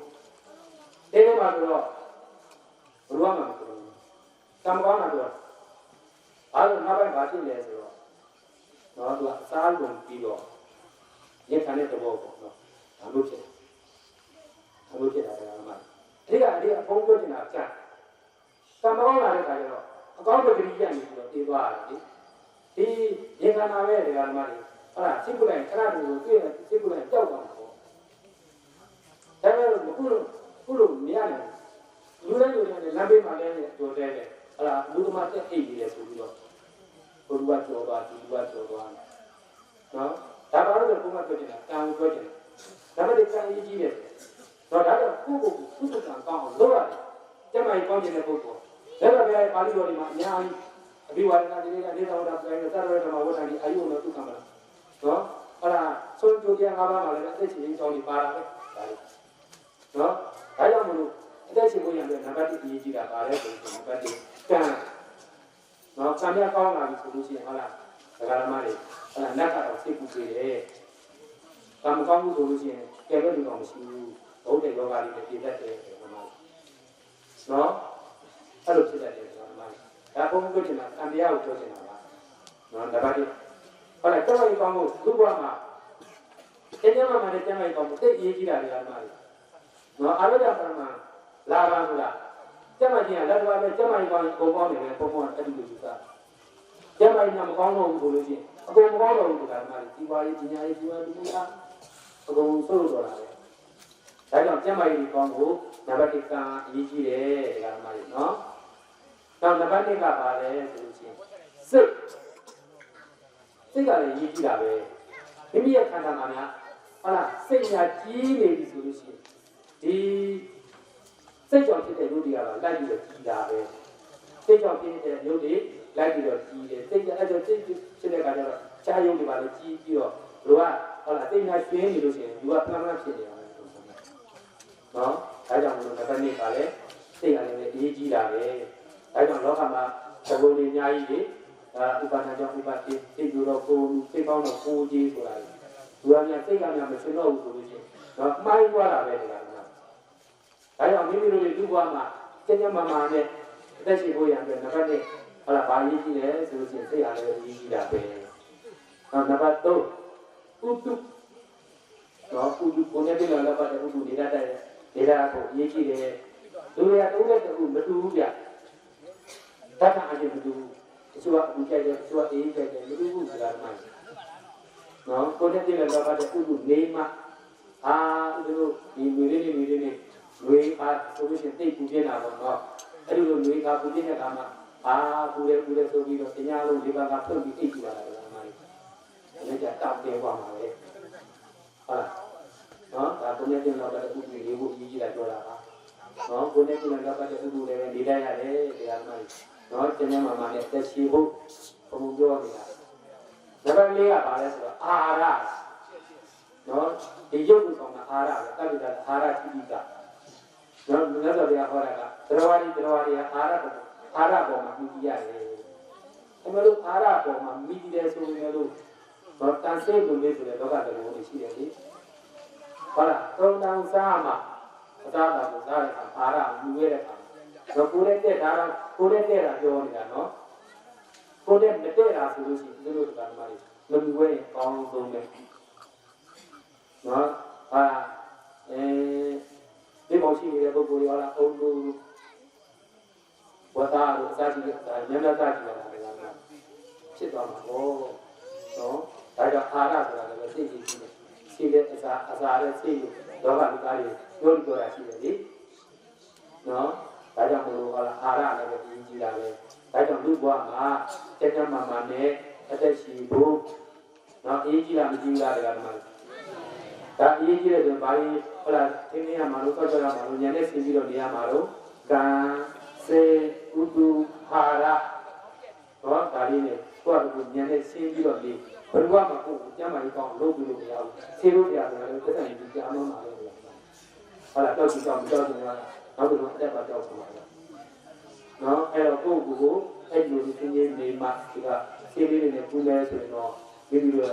S1: တဲမှာဆိုတော့ဘုရားမှာမတူဘူးကံကောင်းတာတော့ဘာလို့နောက်ပိုင်းဘာဖြစ်လဲဆိုတော့တော့သူအစားလုံးပြီးတော့ရခံတဲ့သဘောပေါ့နော်ဒါလို့ဖြစ်တာတရားမှအဓိကအဖုံးပြောနေတာကံကောင်းလာတဲ့ခါကျတော့အကောင်းပဂရိယနေပြီးတော့တည်သွားတယ်ဒီရေခန္ဓာပဲတရားမှတွေဟုတ်လားစိတ်ကုလိုက်ခဏတူကိုတွေ့ရင်စိတ်ကုလိုက်ကြောက်သွားမှာပေါ့ဒါပေမဲ့ခုလိုမရနိုင်လူတိုင်းလူတိုင်းလမ်းဘေးမှာလည်းကြော်တဲ့ဟုတ်လားလူသမားတက်အိတ်နေတယ်ဆိုပြီးတော့ဘုရားကြော်သွားဒီဘုရားကြော်သွားနော်ဒါပါလို့ဘုရားပြောနေတာကံကိုပြောနေတာဒါပေမဲ့ကံရေးကြီးတယ်တော့ဒါတော့ကိုယ့်ကိုယ်ကုသကံကောင်းအောင်လုပ်ရတယ်ကျမကြီးကောင်းတဲ့ပုဂ္ဂိုလ်လက်တော်ပြရဲ့ပါဠိတော်ဒီမှာအများကြီးအဘိဝါဒနာတိလေးကနေတော်တာပြန်ရသရဝဓမ္မဝဋ္ဌာန်ဒီအာယုံတော်ဒုက္ခမလားနော်အဲ့ဒါဆုံးကြိုးတရား၅ပါးမှာလည်းအသက်ရှင်ကြောင်းဒီပါတာပဲဒါလေးနော်ဒါကြောင့်မလို့အသက်ရှင်ကိုရတဲ့နံပါတ်1အရေးကြီးတာပါလဲဆိုရင်နံပါတ်1ကံနော်ကံများကောင်းလာပြီဆိုလို့ရှိရင်ဟုတ်လားဒကာဓမ္မတွေဟုတ်လားနတ်ကတော့စိတ်ကူပေးတယ်ကံမကောင်းဘူးဆိုလို့ရှိရင်ကဲပဲလူတော်မရှိဘူးဘုဒ္ဓယောဂါတွေနဲ့ပြည့်တတ်တယ်ဓမ္မနော်အဲ့လိုဖြစ်တတ်တယ်ဓမ္မဒါဘုံပြောချင်တာအံတရားကိုပြောချင်တာပါနော်ဒါပါတိဟုတ်လားကျောင်းကြီးကောင်းဖို့လူ့ဘဝမှာကျမ်းမာတဲ့ကျမ်းမာရေးကောင်းဖို့သိအရေးကြီးတာတွေဓမ္မတွေနော်အာရဒပရမလာပါဘူးလားကျမ်းမာခြင်းကလက်တော်ပဲကျမ်းမာရေးကောင်းရင်ပုံပေါင်းနေတယ်ပုံပေါင်းအဲ့ဒီလိုယူတာကျမ်းမာရေးကမကောင်းတော့ဘူးဆိုလို့ရှိရင်အကုန်မကောင်းတော့ဘူးဓမ္မတွေဒီပါရေးပညာရေးဒီပါဒီလားအကုန်ဆိုးလို့တော့တာပဲဒါကြောင့်ကျမ်းမာရေးကောင်းဖို့နံပါတ်1ကအရေးကြီးတယ်ဓမ္မတွေနော်နောက်နံပါတ်2ကပါလဲဆိုလို့ရှိရင်စိတ်ကလည်းရေးကြည့်တာပဲမိမိရဲ့ခန္ဓာမှာများဟုတ်လားစိတ်ညာကြီးနေပြီဆိုလို့ရှိရင်ဒီစိတ်ကြောင့်ဖြစ်တဲ့ရုပ်တွေကတော့လိုက်ပြီးတော့ကြီးတာပဲစိတ်ကြောင့်ဖြစ်တဲ့ရုပ်တွေလိုက်ပြီးတော့ကြီးတယ်စိတ်ကအဲ့တော့စိတ်ဖြစ်တဲ့အခါကျတော့ခြားရုပ်တွေပါလေကြီးပြီးတော့လူကဟုတ်လားစိတ်ညာရွှင်းနေလို့ရှိရင်လူကဖမ်းဖြစ်နေတာပဲနော်ဒါကြောင့်မလို့နံပါတ်2ကလည်းစိတ်ကလည်းအရေးကြီးတာပဲဒါကြောင့်လောကမှာသဘောတွေအများကြီးတွေဥပါဒနာကြောင့်ဥပါတိစိတ်ကြတော့ကိုယ်စိတ်ကောင်းတော့ကိုယ်ကြီးဆိုတာလေလူကများစိတ်ကများမရှင်တော့ဘူးဆိုလို့ရှိရင်တော့မှားသွားတာပဲဒီလားဒါကြောင့်မိမိတို့တွေလူ့ဘဝမှာကျဉ်းကျဉ်းမာမာနဲ့အသက်ရှင်ဖို့ရတဲ့နံပါတ်1ဟုတ်လားဘာရေးကြည့်လဲဆိုလို့ရှိရင်စိတ်အားလည်းရေးကြည့်တာပဲနောက်နံပါတ်3ဥတုတော့ဥတုကိုနေပြီးတော့လည်းပါတယ်ဥတုနေတတ်တယ်နေတာကိုရေးကြည့်တယ်လူတွေကတုံးတဲ့တူမတူဘူးဗျတတ်တာအကျဉ်းမတူဘူးတချို့ကဘူးကြိုက်တယ်တချို့ကအေးကြိုက်တယ်မတူဘူးဆိုတာမှန်နော်ကိုနေပြီးတော့ပါတယ်ဥတုနေမှဒီလိုဒီမျိုးလေးဝေးအားဆိုလို့ရှိရင်တိတ်ပူပြနေတာပေါ့နော်အဲ့ဒီလိုဝေးအားပူပြနေတဲ့အခါမှာပူတယ်ဆိုပြီးတော့တရားလုံးလေးပါးကဖြုတ်ပြီးအိတ်ကြည့်လာတယ်မှာလည်းကြတောက်တယ်ပါမှာလေဟုတ်လားနော်ဒါကိုနေတင်တော့တဲ့ဥပ္ပဒေလေးကိုအရေးကြီးတာပြောတာပါ နော်ကိုနေကိုလည်းတော့ပတ်တဲ့ဥပ္ပလည်းနေလိုက်ရတယ်တရားဓမ္မတွေနော်ကျန်ကျန်မာမာနဲ့တက်ရှိဖို့ဘုံပြောနေတာနံပါတ်၄ကပါလဲဆိုတော့အာဟာရနော်ဒီရုပ်ကိုဆောင်တာအာဟာရပဲတပိတာအာဟာရတိတိကနော်မြတ်စွာဘုရားဟောတာကသရဝါဒီအာဟာရပေါ်မှာမြည်ရတယ်အမှန်လို့အာဟာရပေါ်မှာမြည်တယ်ဆိုရင်လို့တော့တန်ဆဲကုန်လေးဆိုတဲ့လောကတဘောတွေရှိတယ်လေဟုတ်လားသုံးတန်းစားမှာအသာတာကိုစားတဲ့အာဟာရမြည်ရတဲ့အခါတော့ကိုယ်နဲ့တက်တာတော့ကိုယ်နဲ့တက်တာပြောနေတာနော်ကိုယ်နဲ့မတက်တာဆိုလို့ရှိရင်ဒီလိုတရားဓမ္မတွေမမြည်ဝဲကောင်းဆုံးပဲနော်ဟာဒီမောရှိနေတဲ့ပုဂ္ဂိုလ်တွေဟာလားအုံလို့ဝတ္တာတို့အစရှိတဲ့ဉာဏ်သာကြည့်လာတယ်ကဖြစ်သွားမှာပေါ့နော်ဒါကြောင့်အာရဆိုတာလည်းသိကြည့်ရှိတယ်ရှိတဲ့အစာရဲ့စိတ်လောကလူသားတွေပြောတာရှိတယ်လေနော်ဒါကြောင့်မလို့ဟာလားအာရလည်းပဲကြည့်လာပဲဒါကြောင့်လူဘဝမှာကျက်ကျမာမာနဲ့အသက်ရှိဖို့နော်အေးကြည့်လားမကြည့်လားတရားဓမ္မဒါအေးကြည့်တဲ့ဆိုဘာလို့ဟုတ်လားသင်နေရမှာလို့ဆောက်ကြရမှာလို့ဉာဏ်နဲ့ဆင်ပြီးတော့နေရမှာလို့ကံစေဥတုဟာရတော့ဒါလေးနဲ့ကိုယ့်အကူဉာဏ်နဲ့ဆင်ပြီးတော့နေဘယ်လိုမှကိုယ်ကျမ်းမာရေးကောင်းလုပ်ပြီးလို့မရဘူးဆေးလို့ပြရတယ်လည်းသက်ဆိုင်ပြီးကြားလို့မှာလို့ဟုတ်လားတောက်ကြည့်ကြောင်းတောက်ကြည့်ရတာနောက်ပြီးတော့အတက်ပါတောက်ဆုံးပါလားနော်အဲ့တော့ကိုယ့်ကိုအဲ့လိုသင်ရနေမှာဒီကဆေးလေးတွေနဲ့ပူလဲဆိုရင်တော့ပြီးပြီးတော့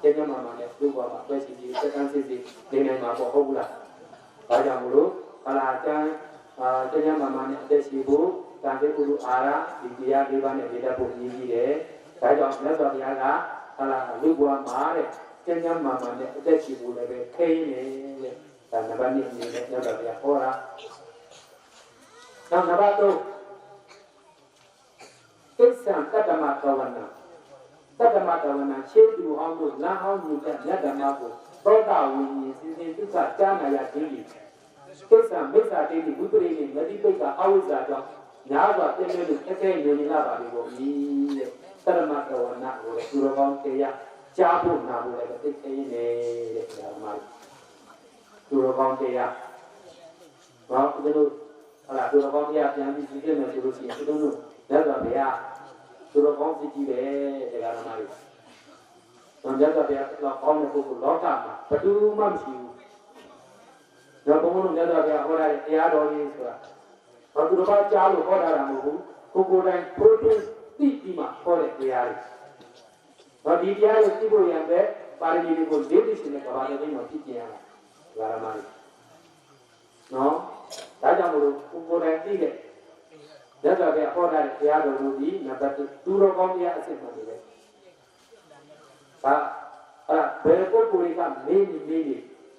S1: ကျက်ကျမာမာနဲ့လူ့ဘဝမှာပဲစီစီစက္ကန့်စစ်စစ်နေနိုင်မှာပေါ့ဟုတ်ဘူးလားဒါကြောင့်မလို့ဟာလာကျမ်းကျက်ကျမာမာနဲ့အသက်ရှိဖို့တန်တဲ့ကုလူအာရဒီတရား၄ပါးနဲ့နေတတ်ဖို့ရည်ကြီးတယ်ဒါကြောင့်မြတ်စွာဘုရားကဟာလာလူ့ဘဝမှာတဲ့ကျက်ကျမာမာနဲ့အသက်ရှိဖို့လည်းပဲခဲရင်းနေတဲ့ဒါနံပါတ်1အနေနဲ့မြတ်စွာဘုရားဟောတာနောက်နံပါတ်3ကိစ္စံတတ္တမကဝနာတတ္တမတဝနာရှေးသူဟောင်းတို့လမ်းဟောင်းယူတဲ့မြတ်ဓမ္မကိုသောတာဝိညာဉ်စဉ်စဉ်ဒုက္ခကြားနာရခြင်းဒီကိစ္စမိစ္ဆာတိတိဝိပရိနိမတိပိတ်ကအဝိဇ္ဇာကြောင့်ညာစွာပြည့်စုံလို့အခက်ခဲနေလာပါပြီပေါ့ဤတဲ့တတ္တမတဝနာကိုသူတော်ကောင်းတရားကြားဖို့နာဖို့လည်းသိသိနေတဲ့ဓမ္မသူတော်ကောင်းတရားဘာလို့ဒီလိုဟာလာသူတော်ကောင်းတရားပြန်ပြီးသိခဲ့မယ်ဆိုလို့ရှိရင်သူတို့လက်တော်ဗျာသူတော်ကောင်းကြည့်ကြည့်ပဲတရားဓမ္မတွေ။မြတ်စွာဘုရားလောက်ကောင်းတဲ့ပုဂ္ဂိုလ်လောကမှာဘယ်သူမှမရှိဘူး။ဒါဘုံဘုံမြတ်စွာဘုရားဟောတဲ့တရားတော်ကြီးဆိုတာဘာသူတော်ဘာကြားလို့ဟောတာမဟုတ်ဘူး။ကိုယ်တိုင်ထိုးထွင်းသိပြီးမှဟောတဲ့တရားတွေ။ဒါဒီတရားကိုသိဖို့ရတဲ့ပါရမီတွေကိုလေးသိရှင်တဲ့ကဘာလေးတွေမှာဖြစ်ကြရတာ။ဓမ္မတွေ။နော်။ဒါကြောင့်မလို့ကိုယ်တိုင်သိတဲ့မြတ်စွာဘုရားဟောတဲ့တရားတော်ကိုဒီနံပါတ်1သူတော်ကောင်းတရားအစစ်မှန်တယ်။ဒါဘယ်ပုဂ္ဂိုလ်ကမေးနေ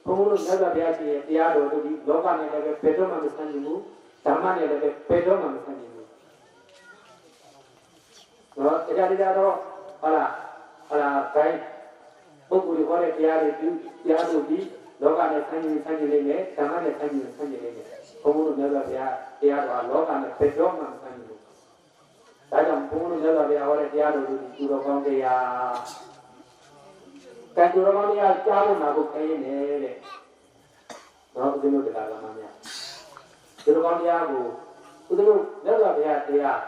S1: ဘုန်းဘုန်းတို့မြတ်စွာဘုရားရှိတဲ့တရားတော်တို့ဒီလောကနဲ့လည်းဘယ်တော့မှမဆန့်ကျင်ဘူးဓမ္မနဲ့လည်းဘယ်တော့မှမဆန့်ကျင်ဘူး။နော်တရားတော့ဟုတ်လားဘိုင်းပုဂ္ဂိုလ်တွေဟောတဲ့တရားတွေတရားတို့ဒီလောကနဲ့ဆန့်ကျင်နေတယ်ဓမ္မနဲ့ဆန့်ကျင်နေတယ်ဘုန်းဘုန်းတို့မြတ်စွာဘုရားတရားတော်လောကနဲ့ဘယ်တော့မှမဆန့်ကျင်ဘူး။ဒါကြောင့်ဘုန်းဘုန်းတို့မြတ်စွာဘုရားဟောတဲ့တရားတော်တို့သူတော်ကောင်းတရားကံသူတော်ကောင်းတရားကြားလို့နာဖို့ခဲရင်းနေတဲ့နော်ဦးဇင်းတို့တရားဓမ္မများသူတော်ကောင်းတရားကိုဦးဇင်းတို့မြတ်စွာဘုရားတရား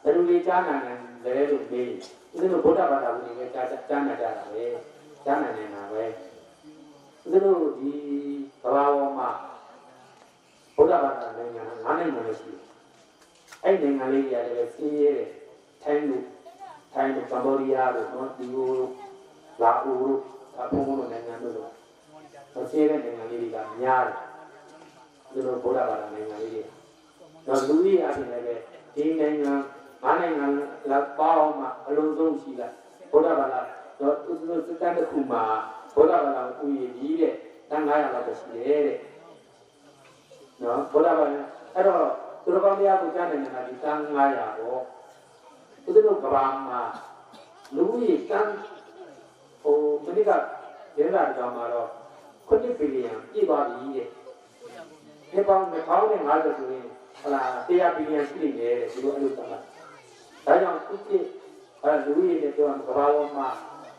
S1: ဘယ်လိုလေးကြားနိုင်လဲလို့မေးဦးဇင်းတို့ဗုဒ္ဓဘာသာဝင်တွေကြားနိုင်ကြတာပဲကြားနိုင်နေတာပဲဦးဇင်းတို့ဒီကဘာပေါ်မှာဗုဒ္ဓဘာသာနိုင်ငံ9နိုင်ငံလည်းရှိတယ်အဲ့နိုင်ငံလေးတွေလည်းဆင်းရဲတယ်ထိုင်းတို့ကမ္ဘောဒီးယားတို့နော်ဒီလိုလာအိုတို့အဖုံးဖုံးနိုင်ငံတို့တော့ဆင်းရဲတဲ့နိုင်ငံလေးတွေကများတယ်ဒီလိုဗုဒ္ဓဘာသာနိုင်ငံလေးတွေတော့လူကြီးအပြင်လည်းဒီနိုင်ငံ9နိုင်ငံလောက်ပေါင်းမှအလုံးစုံရှိလိုက်ဗုဒ္ဓဘာသာတော့သူတို့စတန်တစ်ခုမှာဗုဒ္ဓဘာသာကိုဥယျာဉ်ကြီးတဲ့တန်900လောက်ရှိတယ်တဲ့နော်ဗုဒ္ဓဘာသာအဲ့တော့သူတော်ကောင်းတရားကိုကြားနိုင်တာဒီတန်900ပေါ့သူတို့ကဘာမှာလူကြီးတန်မနစ်ကဒေသတောင်မှာတော့9 ဘီလီယံပြည့်သွားပြီတဲ့ဒီပေါင်း2050ဆိုရင်ဟလာ100 ဘီလီယံရှိနေတယ်ဒီလိုအဲ့လိုသတ်မှတ်ဒါကြောင့်ခုခေတ်လူကြီးတွေပြောကဘာပေါ်မှာ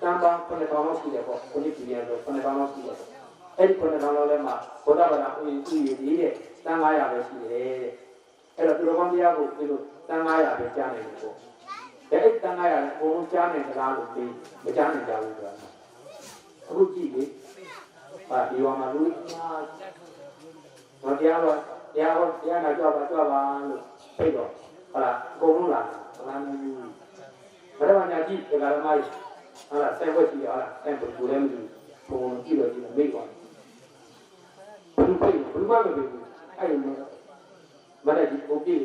S1: တန်ပေါင်း9000လောက်ရှိတယ်ပေါ့9 ဘီလီယံဆို9000လောက်ရှိတယ် အဲ့ဒီ9,000လောက်လဲမှာဘုရားဘာသာဥယျာဉ်ကြီးတဲ့တန်900ပဲရှိတယ်တဲ့အဲ့တော့သူတော်ကောင်းတရားကိုဒီလိုတန်900ပဲကြားနေတယ်ပေါ့အဲ့တန်900လည်းအကုန်လုံးကြားနေကြလားလို့ပြီးမကြားနိုင်ကြဘူးဆိုတာအခုကြည့်လေဒီဝါမှာလူမတရားတော့တရားနာကြပါလို့ပြေတော့ဟုတ်လားအကုန်လုံးလာတယ်ဘာမှမယူဘယ်တော့မှကြည့်ဒီကရမကြီးဟုတ်လားဆက်ဝက်ကြည့်ရလားအဲ့ဘယ်လိုလဲမသိဘူးဘုံကြည့်လို့မိတ်သွားဘူးပြေဘူးဘာမှမပြေဘူးအဲ့ဒီမနေ့ဒီပုံပြေ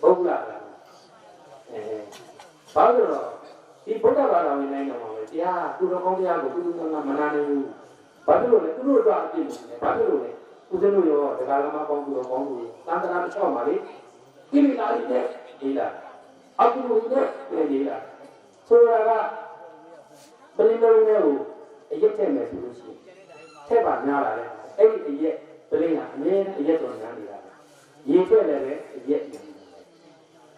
S1: ဟုတ်လားဘာလို့တော့ဒီဘုရားဘာသာဝင်နိုင်တော့ပဲတရားသူတော်ကောင်းတရားကိုသူတို့ကမနာနိုင်ဘူးဘာဖြစ်လို့လဲသူတို့အတွက်အပြည့်နေတယ်ဘာဖြစ်လို့လဲဦးဇင်းတို့ရောဒကာလမပေါင်းသူတော်ကောင်းသူတန်တရာတစ်ချောင်းပါလေကိလေသာတွေနဲ့နေလာအကုသိုလ်တွေနဲ့နေလာဆိုတာကပရိနိဗ္ဗာန်ကိုအရက်တဲ့မယ်ဆိုလို့ရှိရင်ထက်ပါများလာတယ်အဲ့ဒီအရက်ပရိဟာအမြဲတမ်းအရက်တော်များနေတာရေထွက်လည်းပဲအရက်နေတယ်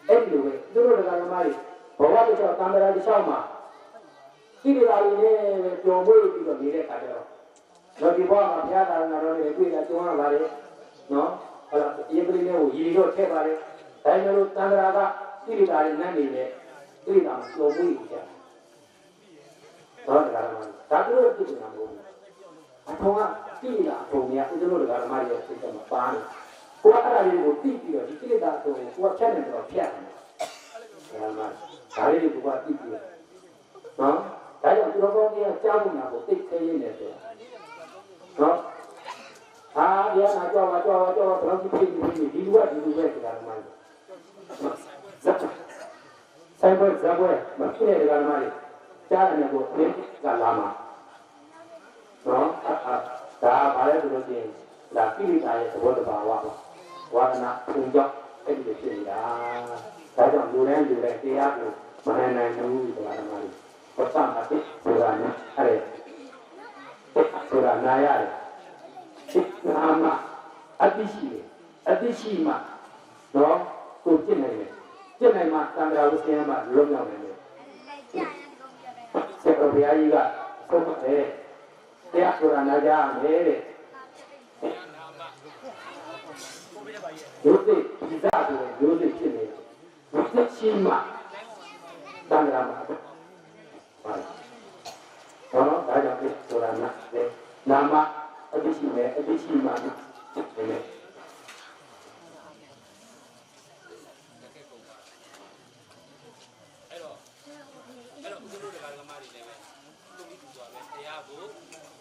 S1: အဲ့ဒီလိုပဲသူတို့ဒကာလမတွေဘဝတစ်ချောင်းတန်တရာတစ်ချောင်းမှာကိလေသာတွေနဲ့ပျော်မွေ့ပြီးတော့နေတဲ့အခါကျတော့ဒီဘဝမှာဘုရားသာသနာတော်တွေတွေ့တာကြုံရပါတယ်နော်ဟုတ်လားဒီပရိနဲ့ကိုရေတော့ထည့်ပါတယ်ဒါပေမဲ့လို့တန်ត្រာကကိလေသာတွေနဲ့နေတဲ့ကိလေသာပျော်မွေ့ကြတယ်ဟုတ်တယ်လားဒါတို့ရဲ့ပြည့်စုံတာမဟုတ်ဘူးအထုံးကကိလေသာအထုံးများဦးဇင်းတို့ဓမ္မရဲ့စိတ်ထဲမှာပါနေကိုယ်အဲ့ဒါလေးကိုသိပြီးတော့ဒီကိလေသာအထုံးကိုကိုယ်ဖြတ်နေတော့ဖြတ်တယ်ဓမ္မဒါလေးကိုသိပြီးနော်ဒါကြောင့်သူတော်ကောင်းကြီးကြားဖို့နာကိုသိခဲရင်းနေတယ်နော်ဗျာနာကြောက်ဘယ်လောက်ဖြစ်ဒီလူကဒီလူပဲဒီကမှန်းဆိုင်ပွဲဇပွဲမဖြစ်တဲ့ကမှန်းကြားတယ်ကိုအင်းကလာမှာနော်ဒါဘာလဲဆိုလို့ရှိရင်ဒါကိလေသာရဲ့သဘောတဘာဝပါဝါဒနာပူကြောင့်အဲ့ဒီလိုဖြစ်နေတာဒါကြောင့်လူတိုင်းတရားကိုမနိုင်ဘူးဒီကမှန်းပဋ္ဌာန်းအတိဆိုတာနဲ့အဲ့ဆိုတာနာရတယ်စိတ်နာမအတိရှိတယ်အတိရှိမှတော့ကိုပြစ်နိုင်တယ်ပြစ်နိုင်မှသံဃာဝိသင်းမှာလုံးရောက်နိုင်တယ်ဆက်တော်ဘုရားကြီးကဆုံးမတယ်တရားဆိုတာနာကြမယ်တဲ့ယုတ်တိဒီသာဆိုတဲ့ယုတ်တိဖြစ်နေဝိသင်းရှိမှသံဃာမှာဟုတ်နော်ဒါကြောင့်ပြဆိုတာနာမအတိရှိမယ်အတိရှိမှဒီလေအဲ့တော့ဦးဇင်းတို့ကဓမ္မတွေလည်းပဲသူ့ပြီးသူသွားပဲတရားကို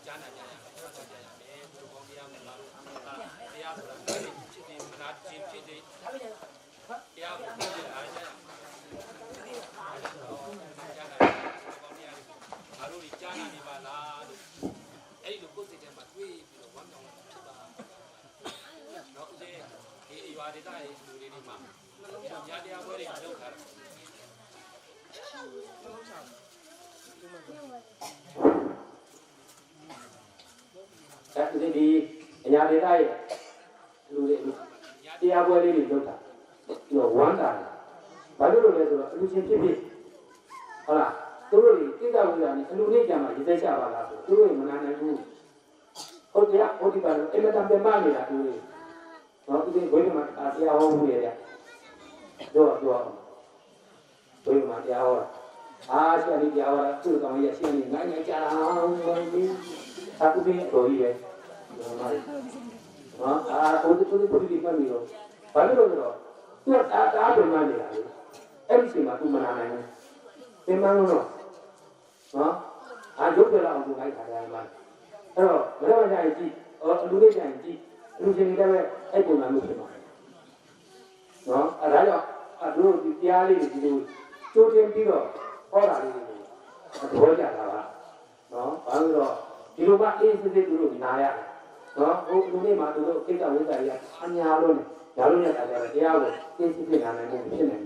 S1: ကြားနာကြရမယ်ပြောကြရမယ်ဘုရားကောင်းတရားမှာလာလို့တရားဆိုတာဖြစ်တယ်မနာခြင်းဖြစ်တယ်တရားကိုသိကြအားကြရအားလို့ကြားနာနေပါလားလို့အဲ့ဒီလိုကိုယ်စိတ်ထဲမှာတွေးပြီးတော့ဝမ်းမြောက်ဖြစ်ပါတော့ဦးဇင်းဒီရွာဒေသရဲ့လူတွေမှာညာတရားပွဲတွေလုပ်တာအဲ့ဒီအညာဒေသရဲ့လူတွေတရားပွဲလေးတွေလုပ်တာဒီတော့ဝမ်းတာဘာလို့လဲဆိုတော့အလူချင်းဖြစ်ဟုတ်လားသူတို့တွေတိကျဝိဇ္ဇာနဲ့အလူနဲ့ကြမှာရေးသိချပါလားဆိုသူတို့မနာနိုင်ဘူးဟုတ်တယ်ဟုတ်ဒီပါလို့အမတန်ပြမနေတာသူတွေနော်သူတွေဘယ်မှာတရားဟောမှုရတဲ့တော့ဘယ်မှာတရားဟောဆရာကြီးတရားဟောသူ့ကောင်ကြီးရှင်းနေနိုင်ကြအောင်ဘာလို့အခုဒီတော်ကြီးပဲနော်ဟိုသူဒီမှတ်ပြီးတော့ဘာလို့လဲဆိုတော့သူကတားပြမနေတာလေအဲ့ဒီချိန်မှာသူမနာနိုင်ဘူးသင်္မန်းလို့နော်ရုပ်ပြလာအောင်ကိုလိုက်တာတယ်မှာအဲ့တော့ဘယ်တော့မှကြရင်ကြည့်လူလေးကြရင်ကြည့်လူချင်းတွေလည်းအဲ့ပုံစံမျိုးဖြစ်မှာနော်အဲ့ဒါကြောင့်တို့ဒီတရားလေးဒီလိုကြိုးတင်ပြီးတော့ဟောတာလေးတွေသဘောကျတာပါနော်ဘာလို့တော့ဒီလိုမှအေးစစ်စစ်သူတို့နာရတယ်နော်ဟိုလူလေးမှာသူတို့ကိစ္စဝိဇ္ဇာကြီးအညာလို့နဲ့ညာလို့နဲ့တရားကိုအေးစစ်စစ်နာနိုင်မှုဖြစ်နေတယ်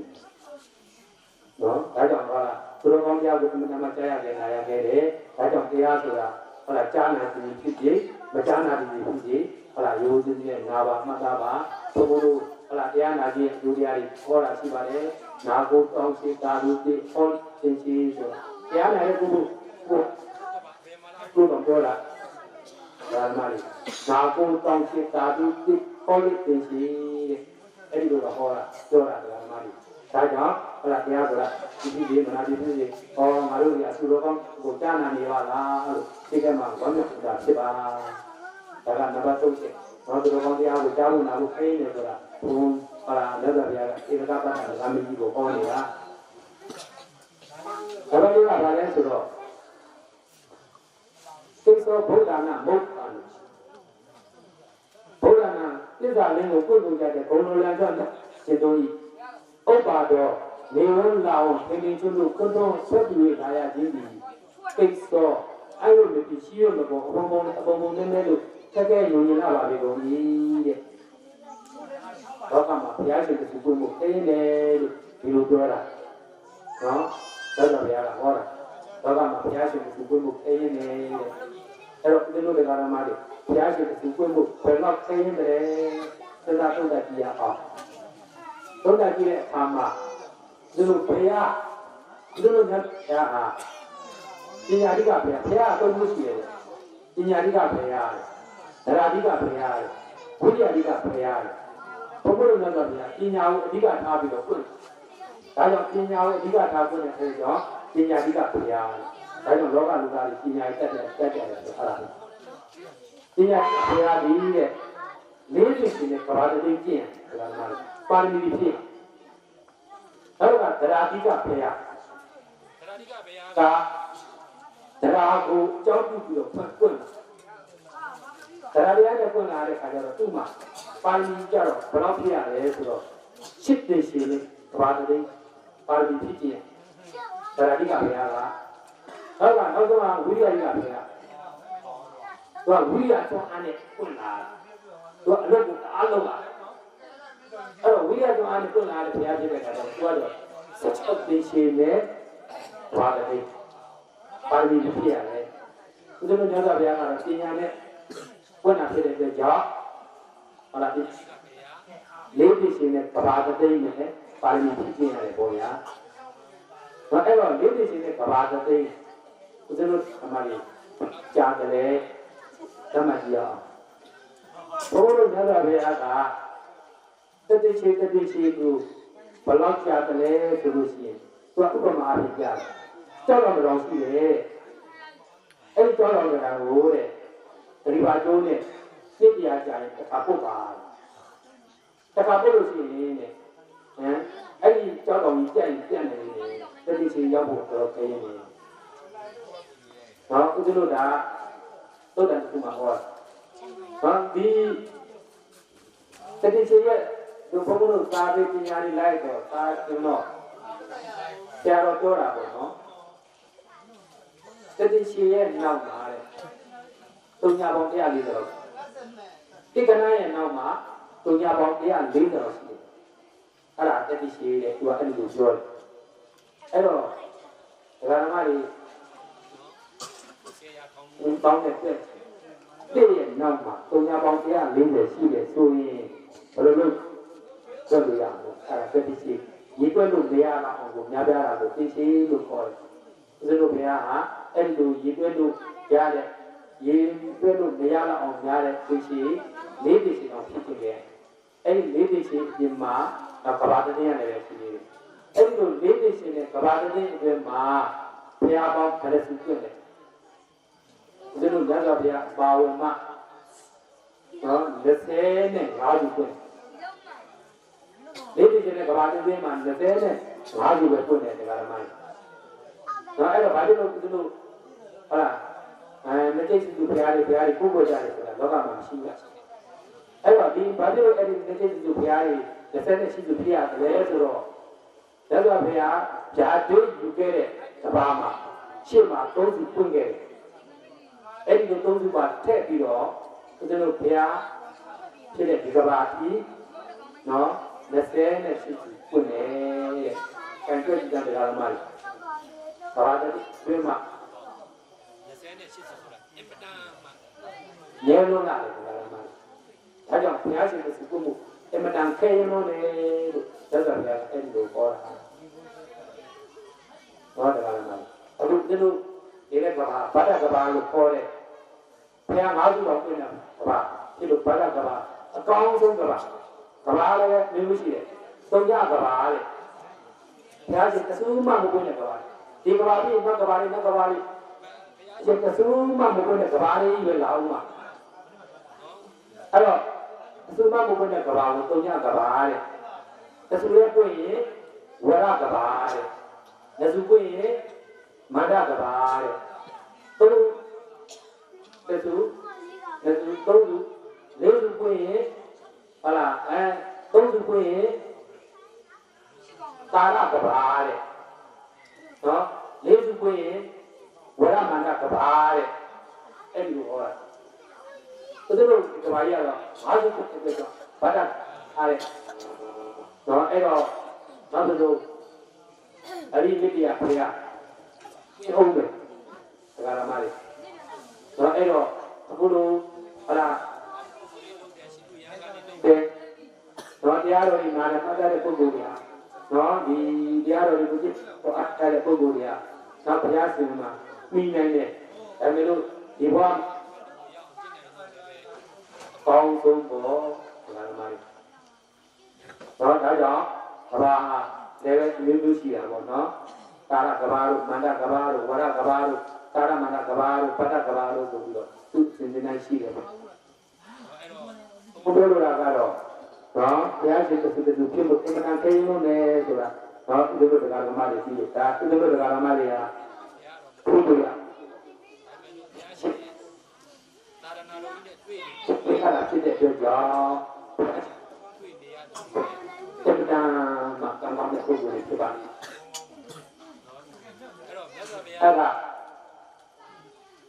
S1: နော်ဒါကြောင့်ဟာသူတော်ကောင်းတရားကိုအမှန်တမ်းကြားရတယ်နာရခဲ့တယ်ဒါကြောင့်တရားဆိုတာဟုတ်လားကြားနာသူဖြစ်ဖြစ်မကြားနာသူဖြစ်ဖြစ်ဟုတ်လားရိုးစင်းနဲ့နာပါမှတ်သားပါဘုရားတို့ဟုတ်လားတရားနာခြင်းလူတရားတွေဟောတာရှိပါတယ်နာကိုတောင်းစေတာလူတွေဟောသင်စီဆိုတရားနာရဲ့ပုဂ္ဂိုလ် ကိုတော့ပြောတာဒါမှလည်းငါကိုတောင်းချစ်တာဒီခေါ်လို့တင်စီအဲ့ဒီလိုတော့ဟောတာပြောတာဒါမှလည်းဒါကြောင့်ဟလာတရားဆိုတာဒီမနာဒီဖြစ်စီဟောငါတို့ကအဆူတော်ကောင်းကိုကြားနာနေပါလားလို့ဒီကမှာဘာလို့ဆိုတာဖြစ်ပါဒါကနံပါတ်3ချက်တော့သူတော်ကောင်းတရားကိုကြားဖို့နာဖို့ခိုင်းနေဆိုတာဘုံဟလာလက်တော်ပြားကဧကပတ်တာလာမကြီးကိုဟောနေတာဒါပဲလို့ကဘာလဲဆိုတော့သိသောဘုရားနာမုတ်တာဘုရားနာသစ္စာလင်းကိုကိုယ်ကိုကြတဲ့ဘုံလိုလန်တော့ရှင်တော်ကြီးဥပ္ပါတော်နေဝန်းလာအောင်ခင်ခင်ကျွလို့ခွန်းတော်ဆက်ပြီးလာရခြင်းဒီသိသောအဲ့လိုမျိုးရှိရမပေါ်အပုံပုံနည်းနည်းလို့ခက်ခဲယုံကြည်လာပါပြီကုန်ပြီတဲ့တော့ကမှာဘုရားရှင်ကိုကိုယ်ကိုသိနေလို့ဒီလိုပြောတာနော်တော့ဘုရားကဟောတာတော့ကမှာဘုရားရှင်ကိုကိုယ်ကိုသိနေတယ်အဲ့တော့ဒီလိုလေကာရမတွေဘုရားရှင်ကိုကိုယ်ကိုဘယ်တော့သိနေတယ်သစ္စာတုံးတကြီးရအောင်တုံးတကြီးရဲ့အာမဒီလိုဘုရားဒီလိုညရာဟာပညာတိကဘုရားဘုရားအသုံးလို့ရှိတယ်ပညာတိကဘုရားဒရာတိကဘုရားဝိရိယတိကဘုရားဘုရားလုံးတော့ဘုရားပညာကိုအဓိကထားပြီးတော့ဖွင့်ဒါကြောင့်ပညာကိုအဓိကထားဖွင့်တဲ့အဲကြောင့်ပညာတိကဘုရားဒါကြောင့်လောကလူသားတွေပညာတက်တယ်ဆိုအဲ့ဒါပညာတိကဘုရားဒီရဲ့လေးစိတ်ရှင်နဲ့ကဘာတည်းကျင့်ဆိုတာမှပါရမီဖြစ်နောက်ကဒရာတိကဘုရားကဒရာကိုကြောက်ပြုပြီးတော့ဖွင့်ဒရာတရားနဲ့ဖွင့်လာတဲ့ခါကျတော့သူ့မှာပါရမီကြတော့ဘယ်တော့ဖြစ်ရလဲဆိုတော့ရှစ်သိရှင်နဲ့ကဘာတည်းပါရမီဖြစ်ခြင်းဒရာတိကဘုရားကနောက်ကနောက်ဆုံးကဝိရိယတိကဘုရားသူကဝိရိယဆုံးအားနဲ့ဖွင့်လာသူကအလုပ်ကိုအားလုံးလာအဲ့တော့ဝိရိယဆုံးအားနဲ့ဖွင့်လာတဲ့ဘုရားဖြစ်တဲ့ခါကျတော့သူကတော့ဆက်သိရှင်နဲ့ဘာတည်းပါရမီဖြစ်ရတယ်။ဒီလိုမျိုးတော့ဘုရားကတော့ပညာနဲ့ပွင့်လာဖြစ်တဲ့အတွက်ကြောင့်ဟုတ်လားလေးသိရှင်နဲ့ကဘာတည်းနဲ့ပါရမီဖြစ်ခြင်းရတယ်ပေါ့ဗျာ။ဒါအဲ့တော့လေးသိရှင်နဲ့ကဘာတည်းဒီလိုအမှန်ကြီးကြားတယ်ဓမ္မကြီးအောင်ဘုရားမြတ်စွာဘုရားကတတိရှိကိုဘလောက်ကြားတယ်ဆိုလို့ရှိရင်သူကဥပမာအဖြစ်ကြားတယ်ကြောက်တော်တော်ရှိတယ်အဲ့ကြောက်တော်ကဟိုတဲ့တတိပါကျိုးနဲ့စိတ်တရားကြရင်တစ်ခါပုတ်ပါတစ်ခါပုတ်လို့ရှိရင်တဲ့အဲ့ဒီကြောက်တော်ကြီးပြန့်နေတယ်တတိရှိရောက်ဖို့တော့ခရင်နေနော်ဥဒ္ဒလို့ဒါသုတ်တန်တစ်ခုမှာဟောဟာဒီတတိရှိရဲ့ဒီဘုံတို့သာဝေပညာလေးလိုက်တော့သာကျွန်တော်ဆရာတော်ပြောတာပေါ့နော်တတိရှိရဲ့နောက်မှာတဲ့တုံညာပေါင်း140လောက်တိကနာရဲ့နောက်မှာတုံညာပေါင်း140လောက်ရှိတယ်အဲ့ဒါတတိရှိတဲ့သူကအဲ့လိုပြောတယ်အဲ့တော့ဒကာဓမ္မတွေပေါင်းတဲ့တဲ့ရဲ့နောက်မှာတုံညာပေါင်း140ရှိတယ်ဆိုရင်ဘယ်လိုလုပ်ပြောလို့ရမလဲအဲ့ဒါတတိရှိရေတွက်လို့မရအောင်ကိုများပြားတာကိုသိရှိလို့ခေါ်တယ်ဒီလိုဘုရားဟာအဲ့လိုရေတွက်လို့ရတဲ့ရေတွက်လို့မရအောင်များတဲ့သိရှိလေးသိရှိအောင်ဖြစ်ခြင်းလေအဲ့ဒီလေးသိရှိပြင်မှာကဘာတည်းရတယ်ရှိနေတယ်အဲ့ဒီလိုလေးသိရှိနဲ့ကဘာတည်းအတွင်းမှာဘုရားပေါင်းခရစ်စုပြည့်တယ်ဒီလိုညဇောဘုရားပါဝင်မှာနော်30နဲ့5ခုပြည့်လေးသိရှိနဲ့ကဘာတည်းမှာ30နဲ့5ခုပဲပြည့်တယ်ဒီကရမိုင်းနော်အဲ့တော့ဘာလို့ဒီလိုဟာမတိတ်စုဘုရားတွေကိုယ်ကိုကြတယ်ဆိုတာလောကမှာရှိရအဲ့တော့ဒီဘာလို့အဲ့ဒီမတိတ်စုဘုရားတွေ30နဲ့ရှိစုဖြစ်ရတယ်ဆိုတော့ညဇောဘုရားဂျာတွေယူခဲ့တဲ့ကဘာမှာရှေ့မှာ3စုပွင့်ခဲ့တယ်အဲ့ဒီလို3စုပါထည့်ပြီးတော့ဦးဇင်းတို့ဘုရားဖြစ်တဲ့ဒီကဘာကြီးနော်20နဲ့ရှိစုပွင့်တယ်တဲ့ခံတွေ့ကြတဲ့ဓမ္မတွေဘာသာတွေမှာ20နဲ့80ဆိုတာအင်ပတန်မှာရဲလုံးလာတယ်ဓမ္မတွေဒါကြောင့်ဘုရားရှင်ရဲ့စုမှုအင်ပတန်ခဲရင်လို့လေလို့သက်သာဘုရားအဲ့ဒီလိုဟောတာဟောတယ်ဓမ္မတွေအခုဒီလိုဒီကဘာ ဘာဘာတကဘာလို့ခေါ်တယ်ဘုရားငါးခုတော့ပြည့်နေကဘာဒီလိုဘာတကဘာအကောင်းဆုံးကဘာလည်းမျိုးရှိတယ်သုံးရကဘာလေဘုရားရှင်တဆူမှမပွင့်တဲ့ကဘာဒီကဘာပြီးနောက်ကဘာလေးနောက်ကဘာလေးရှင်တဆူမှမပွင့်တဲ့ကဘာလေးပဲလာအောင်ပါအဲ့တော့တဆူမှမပွင့်တဲ့ကဘာကိုသုံးရကဘာတဲ့တဆူရဲ့ပွင့်ရင်ဝရကဘာတဲ့လက်စုပွင့်ရင်မန္တကဘာတဲ့သုံးလက်စုသုံးစုလေးစုပွင့်ရင်ဟုတ်လားသုံးစုပွင့်ရင်ကာရကဘာတဲ့နော်လေးစုပွင့်ရင်ဝရမန္တကဘာတဲ့အဲ့ဒီလိုဟောတာသူတို့ကဘာကြီးကတော့ငါးစုပွင့်တဲ့တော့ဘာတအားတဲ့နော်အဲ့တော့နောက်ဆုံးအရိမိတ္တယဖေယရှင်းအောင်ပဲဒကာရမလေးနော်အဲ့တော့အခုလိုဟလာတဲ့နော်တရားတော်ကြီးနားနဲ့ပတ်သက်တဲ့ပုဂ္ဂိုလ်တွေနော်ဒီတရားတော်ကြီးကိုကြည့်ဟောအပ်တဲ့ပုဂ္ဂိုလ်တွေကနောက်ဘုရားရှင်မှာပြီးနိုင်တဲ့ဒါမျိုးလို့ဒီဘဝကောင်းဆုံးပေါ်ဒကာရမလေးနော်ဒါကြောင့်ဘာလည်းပဲမျိုးရှိတာပေါ့နော်တာရကဘာတို့မန္တကဘာတို့ဝရကဘာတို့တာရမန္တကဘာတို့ပတ္တကဘာတို့ဆိုပြီးတော့သူစင်စင်နိုင်ရှိတယ်ပေါ့ဘုရားလိုတာကတော့နော်ဘုရားရှင်တစ်ခုတစ်ခုဖြစ်လို့အမှန်တန်ခင်းလို့နေဆိုတာနော်ဒီလိုတရားဓမ္မတွေရှိတယ်ဒါဒီလိုတရားဓမ္မတွေကဘုရားတာရနာတော်ကြီးနဲ့တွေ့နေခါတာဖြစ်တဲ့အတွက်ကြောင့်အမှန်တန်မှာကံကောင်းတဲ့ပုဂ္ဂိုလ်တွေဖြစ်ပါတယ်အဲ့ဒါ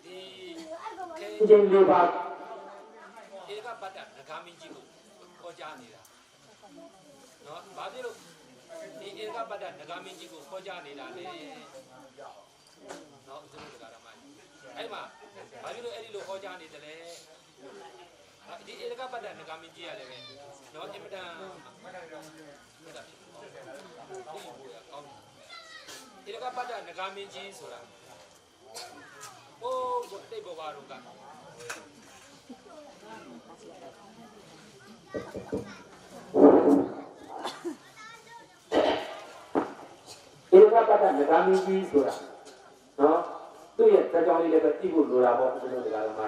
S1: ဒီကျင်းလေးပါဧကပတ္တနဂါမင်းကြီးကိုခေါ်ကြနေတာနော်ဘာဖြစ်လို့ဒီဧကပတ္တနဂါမင်းကြီးကိုခေါ်ကြနေတာလဲနော်ဥစ္စရဒကာရမကြီးအဲ့မှာဘာဖြစ်လို့အဲ့ဒီလိုခေါ်ကြနေတယ်လဲဒီဧကပတ္တနဂါမင်းကြီးရတယ်ပဲနော်အင်မတန်ဧကပတ္တနဂါမင်းကြီးဆိုတာဟိုးတိတ်ဘဝတို့ကဧကပတ္တနဂါမင်းကြီးဆိုတာနော်သူ့ရဲ့ဇာကြောင်းလေးလည်းပဲသိဖို့လိုတာပေါ့ဒီလိုတရားဓမ္မ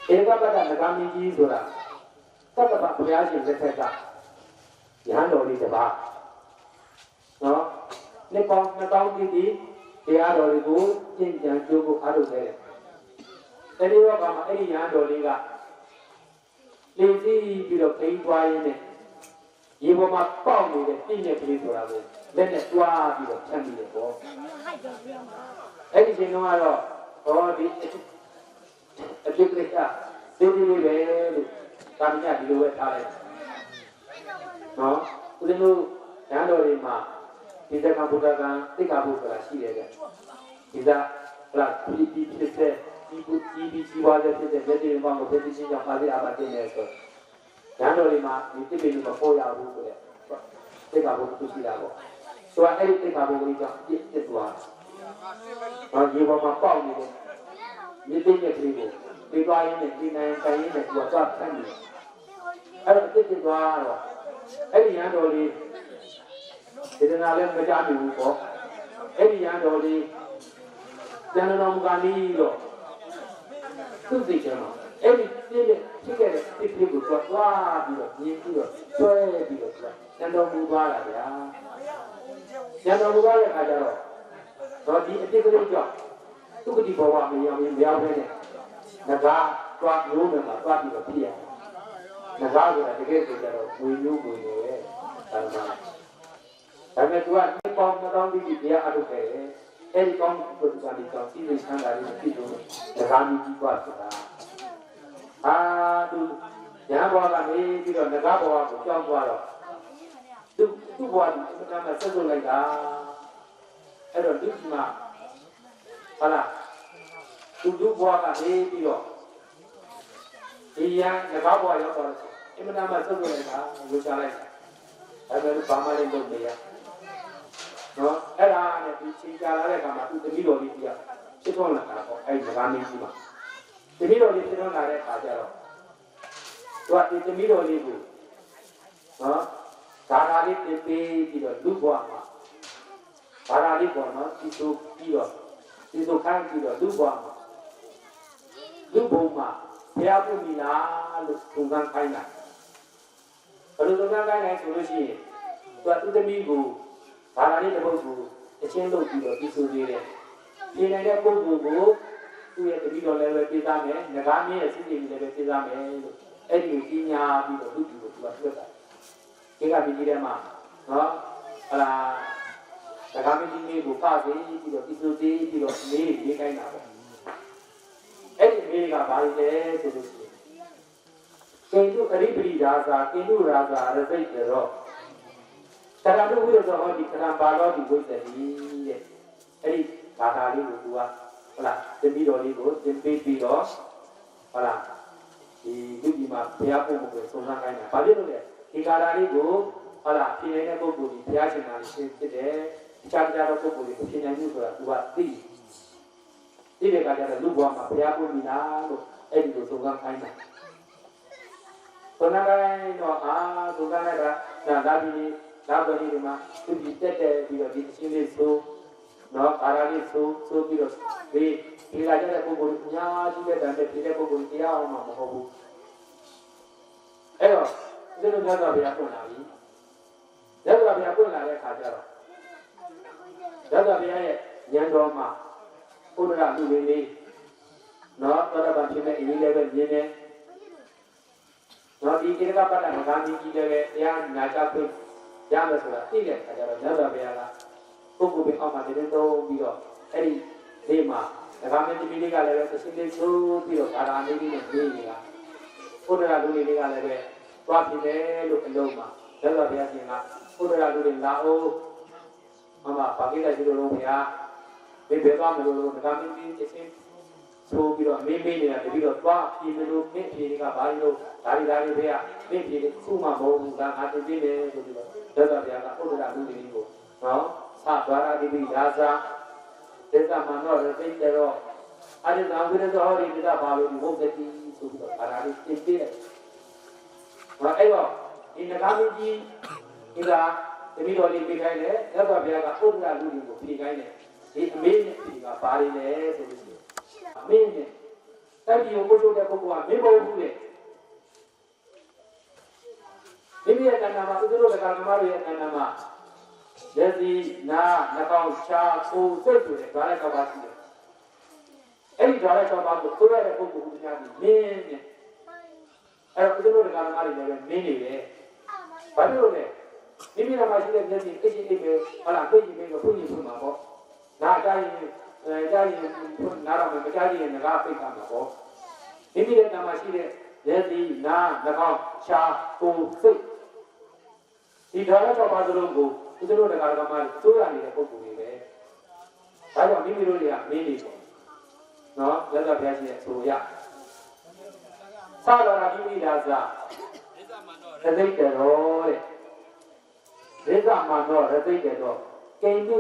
S1: တွေဧကပတ္တနဂါမင်းကြီးဆိုတာသတ္တဗဘုရားရှင်လက်ထက်ကယဟန်တော်လေးတစ်ပါးနော်နှစ်ပေါင်း2000တိတိတရားတော်တွေကိုကျင့်ကြံကြိုးဖို့အားထုတ်တယ်။အဲဒီတော့ကမှအဲ့ဒီယဟန်တော်လေးကလေစီးပြီးတော့ခိန်းသွားရင်းနဲ့ရေပေါ်မှာပေါက်နေတဲ့ပြည့်တဲ့ကလေးဆိုတာကိုလက်နဲ့တွားပြီးတော့ဖြန့်ပြီးတယ်ပေါ့။အဲ့ဒီချိန်တုန်းကတော့ဟောဒီအဖြစ်ကလေးကသေးသေးလေးပဲလို့တာမညဒီလိုပဲထားလိုက်။နော်ဦးဇင်းတို့ယဟန်တော်လေးမှာဒီဇကံဘုဒ္ဓကံသိက္ခာပုဒ်ဆိုတာရှိတယ်ကြဒီဇဟလာဒီဖြစ်တဲ့ဒီပုဒီကြီးပွားတဲ့ဖြစ်တဲ့လက်တွေပေါင်းကိုဖြစ်ဖြစ်ချင်းကြောင့်ပါတိအပါတင်နေဆိုရန်တော်လေးမှာဒီတိပိလို့မပေါ်ရဘူးဆိုတဲ့သိက္ခာပုဒ်သူရှိတာပေါ့ဆိုတော့အဲ့ဒီသိက္ခာပုဒ်ကိုကြောင့်ပြစ်သွားဒီဘောမှာပေါက်နေတယ်ဒီတိရဲ့ကလေးကိုဒီသွားရင်းနဲ့ဒီနိုင်တိုင်းရင်းနဲ့သူကသွားဖမ်းနေအဲ့တော့ပြစ်သွားတော့အဲ့ဒီရန်တော်လေးဒီတနာလည်းမကြဘူးပေါ့အဲ့ဒီရန်တော်လေးကျန်တော်မူကနေတော့သူ့စိတ်ထဲမှာအဲ့ဒီပြည့်တဲ့ဖြစ်ခဲ့တဲ့ဖြစ်ဖြစ်ကိုသွားပြီးတော့မြင်ပြီးတော့ဆွဲပြီးတော့ကျန်တော်မူသွားတာဗျာကျန်တော်မူသွားတဲ့အခါကျတော့ဒီအတိတ်ကလေးကြောင့်သူကတိဘဝမရောက်ရင်မရောက်ပဲနဲ့ငကားသွားမျိုးနဲ့မှာသွားပြီးတော့ဖြစ်ရတယ်ငကားဆိုတာတကယ်ဆိုကြတော့ဝေမျိုးကိုနေတယ်ဒါမှဒါပေမဲ့သူကဒီပေါင်း2000တိတရားအထုတ်ခဲ့တယ်အဲ့ဒီကောင်းပုဒ်ကလေးကြောင့်စီစဉ်ချမ်းသာလေးဖြစ်လို့ငကားမြကြီးသွားဆိုတာသူညာဘဝကနေပြီးတော့ငကားဘဝကိုကြောင်းသွားတော့သူ့ဘဝကိုအမှန်တမ်းဆက်စုပ်လိုက်တာအဲ့တော့ဒီမှာဟာလားသူ့ဘဝကနေပြီးတော့ဒီရန်ငကားဘဝရောက်တော့အမှန်တမ်းဆက်စုပ်လိုက်တာလူချလိုက်တာအဲ့ဒါဘာမှလည်းလုပ်မရနော်အဲ့ဒါနဲ့ဒီချိန်ကြာလာတဲ့အခါမှာသူတတိတော်လေးကြီးက ဖြစ်ထွန်းလာတာပေါ့အဲ့ဒီငါးမင်းကြီးမှာတမီးတော်လေးဖြစ်ထွန်းလာတဲ့အခါကျတော့သူကဒီတမီးတော်လေးကိုနော်ဒါသာလေးပြပေးပြီးတော့လူ့ဘဝမှာဒါသာလေးပေါ့နော်ဒီလိုပြီးတော့ဒီလိုခံပြီးတော့လူ့ဘဝမှာလူ့ဘုံမှာဘုရားပြုမိလားလို့ဘုံကန်းခိုင်းတာဘယ်လိုဘုံကန်းခိုင်းလဲဆိုလို့ရှိရင်သူသမီးကိုဒါသာလေးတစ်ပုဒ်ကိုအချင်းလုပ်ပြီးတော့ဒီဆိုသေးတယ်ပြင်နေတဲ့ပုဂ္ဂိုလ်ကိုသူ့ရဲ့တတိတော်လည်းပဲပြေးသားမယ်ငကားမင်းရဲ့စီးစိမ်လည်းပဲပြေးသားမယ်လို့အဲ့ဒီကိုကြီးညာပြီးတော့လူ့ကိုသူကဆွတ်တာဒီကပြည်ကြီးထဲမှာနော်ဟလာငကားမင်းကြီးကိုဖစေပြီးတော့ဒီဆိုသေးပြီးတော့နေရေးခိုင်းတာပေါ့အဲ့ဒီမေးကဘာလဲဆိုလို့ရှိရင်ကိန္တုအရိပရိဒါသာကိန္တုရာဇာရစိတ်တော်တရတုဝိရဇောဒီကရံပါတော်ဒီဝိတ္တိတဲ့အဲ့ဒီဘာသာလေးကိုသူကဟုတ်လားသင်ပြီးတော်လေးကိုသင်ပေးပြီးတော့ဟုတ်လားဒီလူကြီးမှာဘုရားပုံကိုစုံစမ်းခိုင်းတာဘာဖြစ်လို့လဲဒီကာလာလေးကိုဟုတ်လားဖြေနေတဲ့ပုဂ္ဂိုလ်ကြီးဘုရားရှင်သာဖြစ်တယ်တခြားသောပုဂ္ဂိုလ်တွေဖြေနိုင်မှုဆိုတာသူကသိတဲ့အခါကျတော့လူ့ဘဝမှာဘုရားပုံမိလားလို့အဲ့ဒီလိုစုံစမ်းခိုင်းတာစုံစမ်းခိုင်းတော့စုံစမ်းလိုက်တာဒါပြီးနောက်ပိုင်းဒီမှာသူဒီတက်ပြီးတော့ဒီအချင်းလေးဆိုနော်ကာရာလေးဆိုပြီးတော့ဒီလာကြတဲ့ပုဂ္ဂိုလ်အများကြီးတဲ့တန်တဲ့ဒီတဲ့ပုဂ္ဂိုလ်တရားအောင်မှာမဟုတ်ဘူးအဲ့တော့ဒီလိုများစွာဘုရားဖွင့်လာပြီမြတ်စွာဘုရားဖွင့်လာတဲ့အခါကျတော့မြတ်စွာဘုရားရဲ့ဉာဏ်တော်မှာဘုရားလူလေးနော်တော်တော်ဖြစ်မဲ့အရေးလည်းပဲမြင်တယ်နော်ဒီကိရကပတ်တာငါးကြီးကြီးလည်းပဲတရားနာကြဖွင့်ရမယ်ဆိုတာသိတဲ့အခါကျတော့မြတ်စွာဘုရားကပုဂ္ဂိုလ်ပဲအောက်မှာတင်းတုံးပြီးတော့အဲ့ဒီနေ့မှာဒါကမင်းသမီးလေးကလည်းပဲသရှင်လေးချိုးပြီးတော့ဒါရာလေးလေးနဲ့နေနေတာဘုရားလူလေးကလည်းပဲသွားဖြစ်တယ်လို့အလုံးမှာမြတ်စွာဘုရားရှင်ကဘုရားလူလေးလာအောင်မမပါကိလိုက်လို့ဘုရားဒီဘယ်သွားမလို့ဒါကမင်းကြီးသရှင်ဆိုပြီးတော့မေးနေတာတပြီးတော့သွားပြည်မလို့မင်းပြည်ကဘာလို့ဒါရီဘုရားမင်းပြည်ခုမှမဟုတ်ဘူးဒါငါတင်ပြတယ်ဆိုပြီးတော့မြတ်စွာဘုရားကဘုရားလူလေးကိုနော်သဘာရတိပိဒါဇာဒေသမနောရသိတရောအရိသာဝိရဇောဟောဒီကဘာလို့ဒီဘုဒ္ဓတိဆိုပြီးတော့ဘာသာလေးသိတယ်။ဘာအဲ့တော့ဒီနဂါမင်းကြီးဒီကတမီတော်လေးပြေးခိုင်းတယ်ရသော်ဘုရားကဥဒ္ဒရာလူတွေကိုပြေးခိုင်းတယ်ဒီအမေနဲ့ဒီကဘာတွေလဲဆိုလို့ရှိရင်အမေနဲ့တိုက်ပြီးကိုထုတ်တဲ့ပုဂ္ဂိုလ်ကမင်းမဟုတ်ဘူးလေမိမိရဲ့တဏ္ဍာမှာဥဒ္ဒရောတက္ကမတို့ရဲ့တဏ္ဍာမှာလက်စီနာနှာခေါင်းရှားကိုယ်စိတ်တွေဓာတ်လိုက်ပါရှိတယ်အဲ့ဒီဓာတ်လိုက်ပါကိုသိရတဲ့ပုဂ္ဂိုလ်ကများပြီးမင်းနဲ့အဲ့တော့ဥဒ္ဒရောတက္ကမတွေလည်းမင်းနေတယ်ဘာလို့လဲမိမိနာမှာရှိတဲ့မျက်စိအိတ်အိတ်ပဲဟာလားသိရင်ပဲဖွင့်ရင်ဖွင့်မှာပေါ့နားကြားရင်နားတော့မကြားရင်ငါပိတ်တာမှာပေါ့မိမိရဲ့နာမှာရှိတဲ့လက်စီနာနှာခေါင်းရှားကိုယ်စိတ်ဒီဓာတ်လိုက်ပါသလိုကိုသူတို့တရားတော်မှာစိုးရနေတဲ့ပုံပုံတွေပဲဒါကြောင့်မိမိတို့တွေကမင်းနေပေါ့နော်လက်သက်ဖျားရှိတဲ့ဆိုရသတော်ရာမိမိဒါသာရသိတရောတဲ့ဒေသမနောရသိတရောကိန္တု